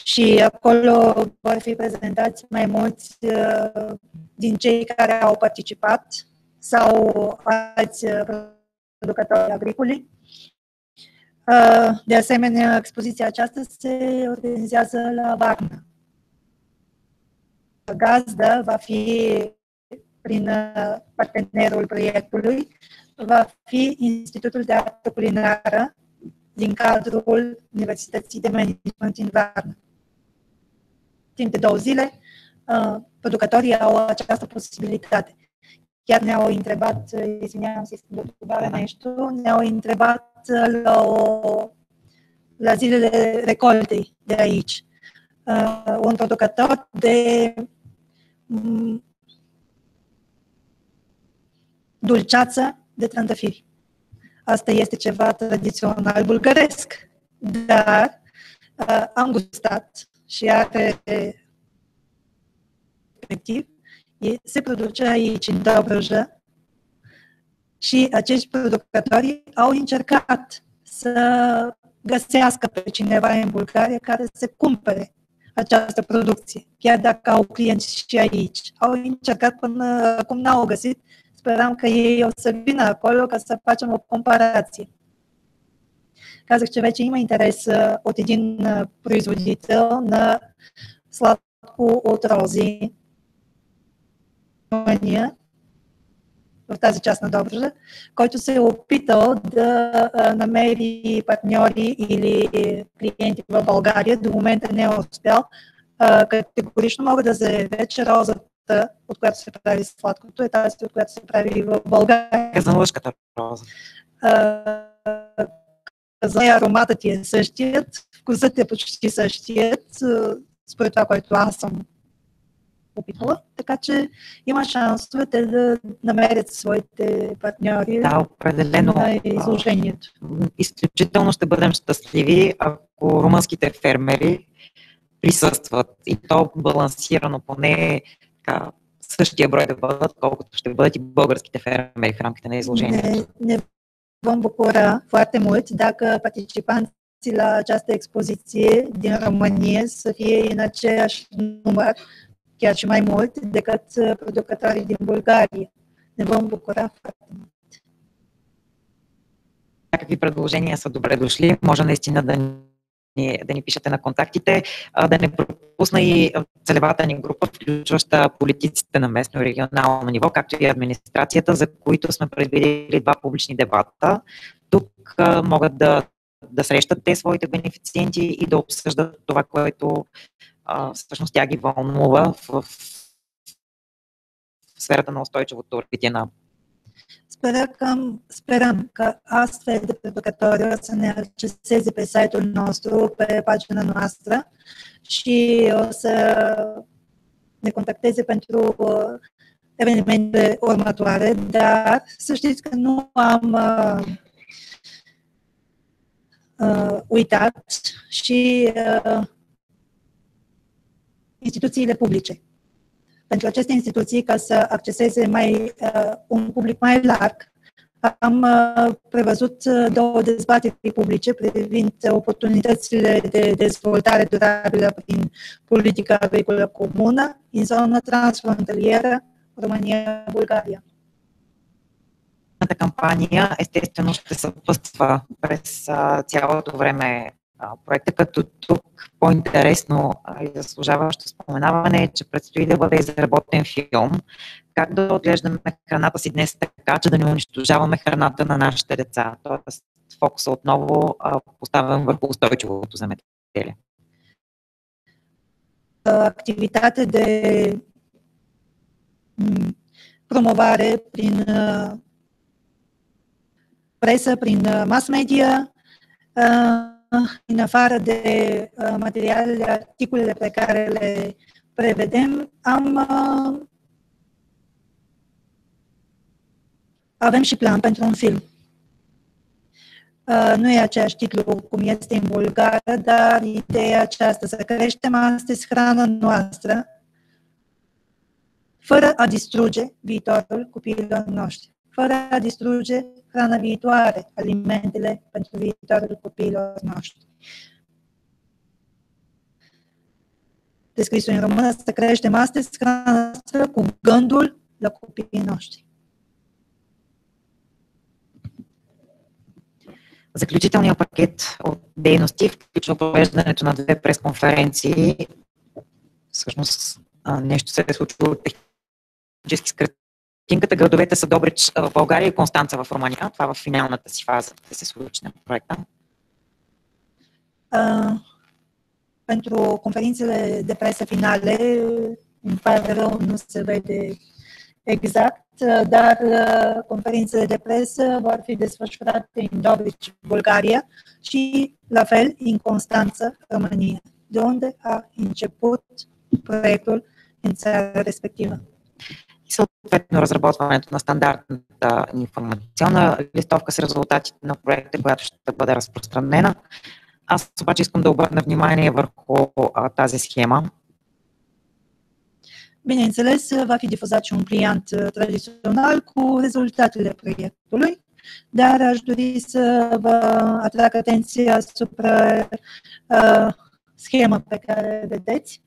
Și acolo vor fi prezentați mai mulți din cei care au participat sau alți producători agricoli De asemenea, expoziția aceasta se organizează la Varna. Gazdă va fi, prin partenerul proiectului, va fi Institutul de Artă Culinară din cadrul Universității de Management din Varna. Timp de 2 zile, producătorii au această posibilitate. Chiar ne-au întrebat, извинявам се, искам да добавя нещо, ne-au întrebat la zilele recoltei de aici. Un producător de dulceață de trandafiri. Asta este ceva tradițional bulgăresc, dar am gustat și are respectiv, se produce aici, în Dobrogea, și acești producători au încercat să găsească pe cineva în Bulgaria care să cumpere această producție, chiar dacă au clienți și aici. Au încercat până acum, n-au găsit. Speram că ei o să vină acolo ca să facem o comparație. Казах, че вече има интерес от един производител на сладко от рози в тази част на Добруджа, който се е опитал да намери партньори или клиенти в България. До момента не е успял. Категорично мога да заявя, че розата, от която се прави сладкото, е тази, от която се прави в България. Казанлъшката роза. Ароматът е същият, вкусът е почти същият, според това, което аз съм опитала. Така че има шансове те да намерят своите партньори на изложението. Изключително ще бъдем щастливи, ако румънските фермери присъстват и то балансирано, поне така, същия брой да бъдат, колкото ще бъдат и българските фермери в рамките на изложението. Ne vom bucura foarte mult dacă participanții la această expoziție din România să fie în aceeași număr, chiar și mai mult decât producătorii din Bulgaria. Ne vom bucura foarte mult. Какви предложения са добре дошли, може наистина да ни пишете на контактите, да не пропусна и целевата ни група, включваща политиците на местно и регионално ниво, както и администрацията, за които сме предвидели 2 публични дебата. Тук могат да срещат те своите бенефициенти и да обсъждат това, което всъщност тя ги вълнува в сферата на устойчивото развитие на. Sperăm că astfel de producători o să ne acceseze pe site-ul nostru, pe pagina noastră și o să ne contacteze pentru evenimentele următoare, dar să știți că nu am uitat și instituțiile publice. Pentru aceste instituții, ca să acceseze un public mai larg, am prevăzut 2 dezbateri publice privind oportunitățile de dezvoltare durabilă prin politica agricolă comună în zona transfrontalieră România-Bulgaria. Кампания естествено ще съпътства през цялото време проекта, като тук по-интересно и заслужаващо споменаване е, че предстои да бъде изработен филм как да отглеждаме храната си днес така, че да не унищожаваме храната на нашите деца. Тоест фокуса отново поставен върху устойчивото земеделие. Activitate de promovare prin presă, prin mass media, în afară de materialele, articolele pe care le prevedem, avem și plan pentru un film. Nu e aceeași titlu cum este în bulgară, dar ideea aceasta, să creștem astăzi hrana noastră fără a distruge viitorul copiilor noștri, fără a distruge hrana viitoare, alimentele pentru viitorul copiilor noștri. Descrisul în română, să creștem astăzi hrana noastră cu gândul la copiii noștri. Заключителният пакет от дейности включва провеждането на 2 пресконференции. Всъщност нещо се е случило технически с картинката. Градовете са Добрич в България и Констанца в Румъния. Това в финалната си фаза да се случи на проекта. Pentru conferințele de presă finale, îmi pare rău, nu se vede exact, dar conferințele de presă vor fi desfășurate în Dobruci, Bulgaria și, la fel, în Constanța, România, de unde a început proiectul în țara respectivă. И съответно разработването на стандартната информационна листовка с резултатите на проекта, която ще бъде разпространена. Аз обаче искам да обърна внимание върху тази схема. Bineînțeles, va fi difuzat și un pliant tradițional cu rezultatele proiectului, dar aș dori să vă atrag atenția asupra schema pe care vedeți.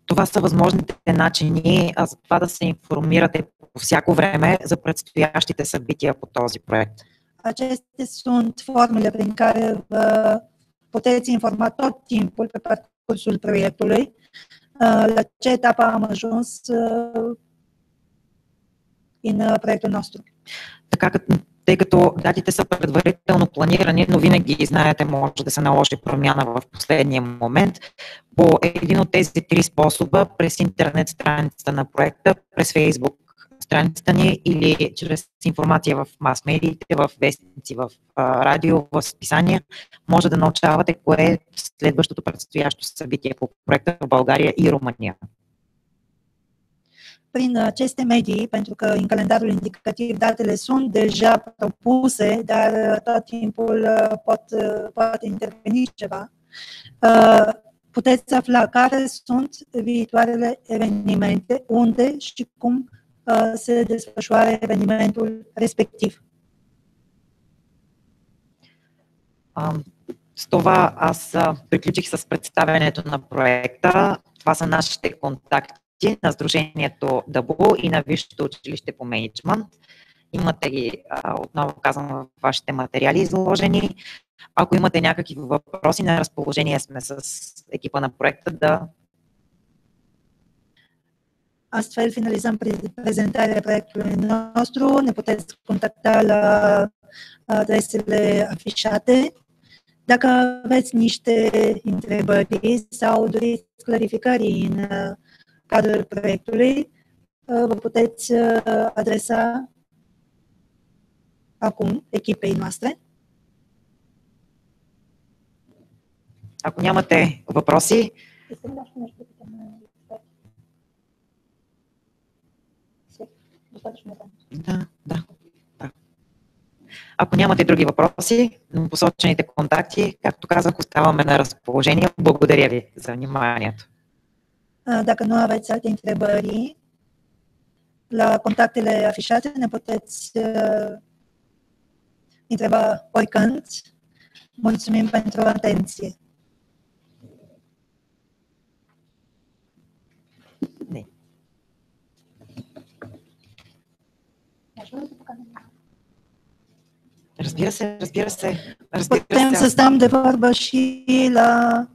Това са възможните начини за това да се информирате по всяко време за предстоящите събития по този проект. Acestea sunt formele prin care vă puteți informa tot timpul pe parcursul proiectului la ce etapă am ajuns în proiectul nostru. Тъй като датите са предварително планирани, но винаги, знаете, може да се наложи промяна в последния момент. По един от тези 3 способа, през интернет страницата на проекта, през Фейсбук страницата ни или чрез информация в мас-медиите, в вестници, в радио, в списания, може да научавате кое е следващото предстоящо събитие по проекта в България и Румъния. Prin aceste medii, pentru că în calendarul indicativ datele sunt deja propuse, dar tot timpul poate interveni ceva, puteți afla care sunt viitoarele evenimente, unde și cum se desfășoară evenimentul respectiv. С това аз приключих с представянето на проекта. Това са нашите контакти на Сдружението ДАБУ и на Висшето училище по мениджмънт. Имате ги, отново казвам, в вашите материали изложени. Ако имате някакви въпроси, на разположение сме с екипа на проекта да... Astfel finalizăm prezentarea proiectului nostru. Ne puteți contacta la adresele afișate. Dacă aveți niște întrebări sau doriți clarificări în cadrul proiectului, vă puteți adresa acum echipei noastre. Ако нямате въпроси, Да. Ако нямате други въпроси, посочените контакти, както казах, оставаме на разположение. Благодаря ви за вниманието. Dacă nu aveți alte întrebări, la contactele afișate ne puteți întreba oricând. Mulțumim pentru atenție. Разбира се. Putem să stăm de vorbă și la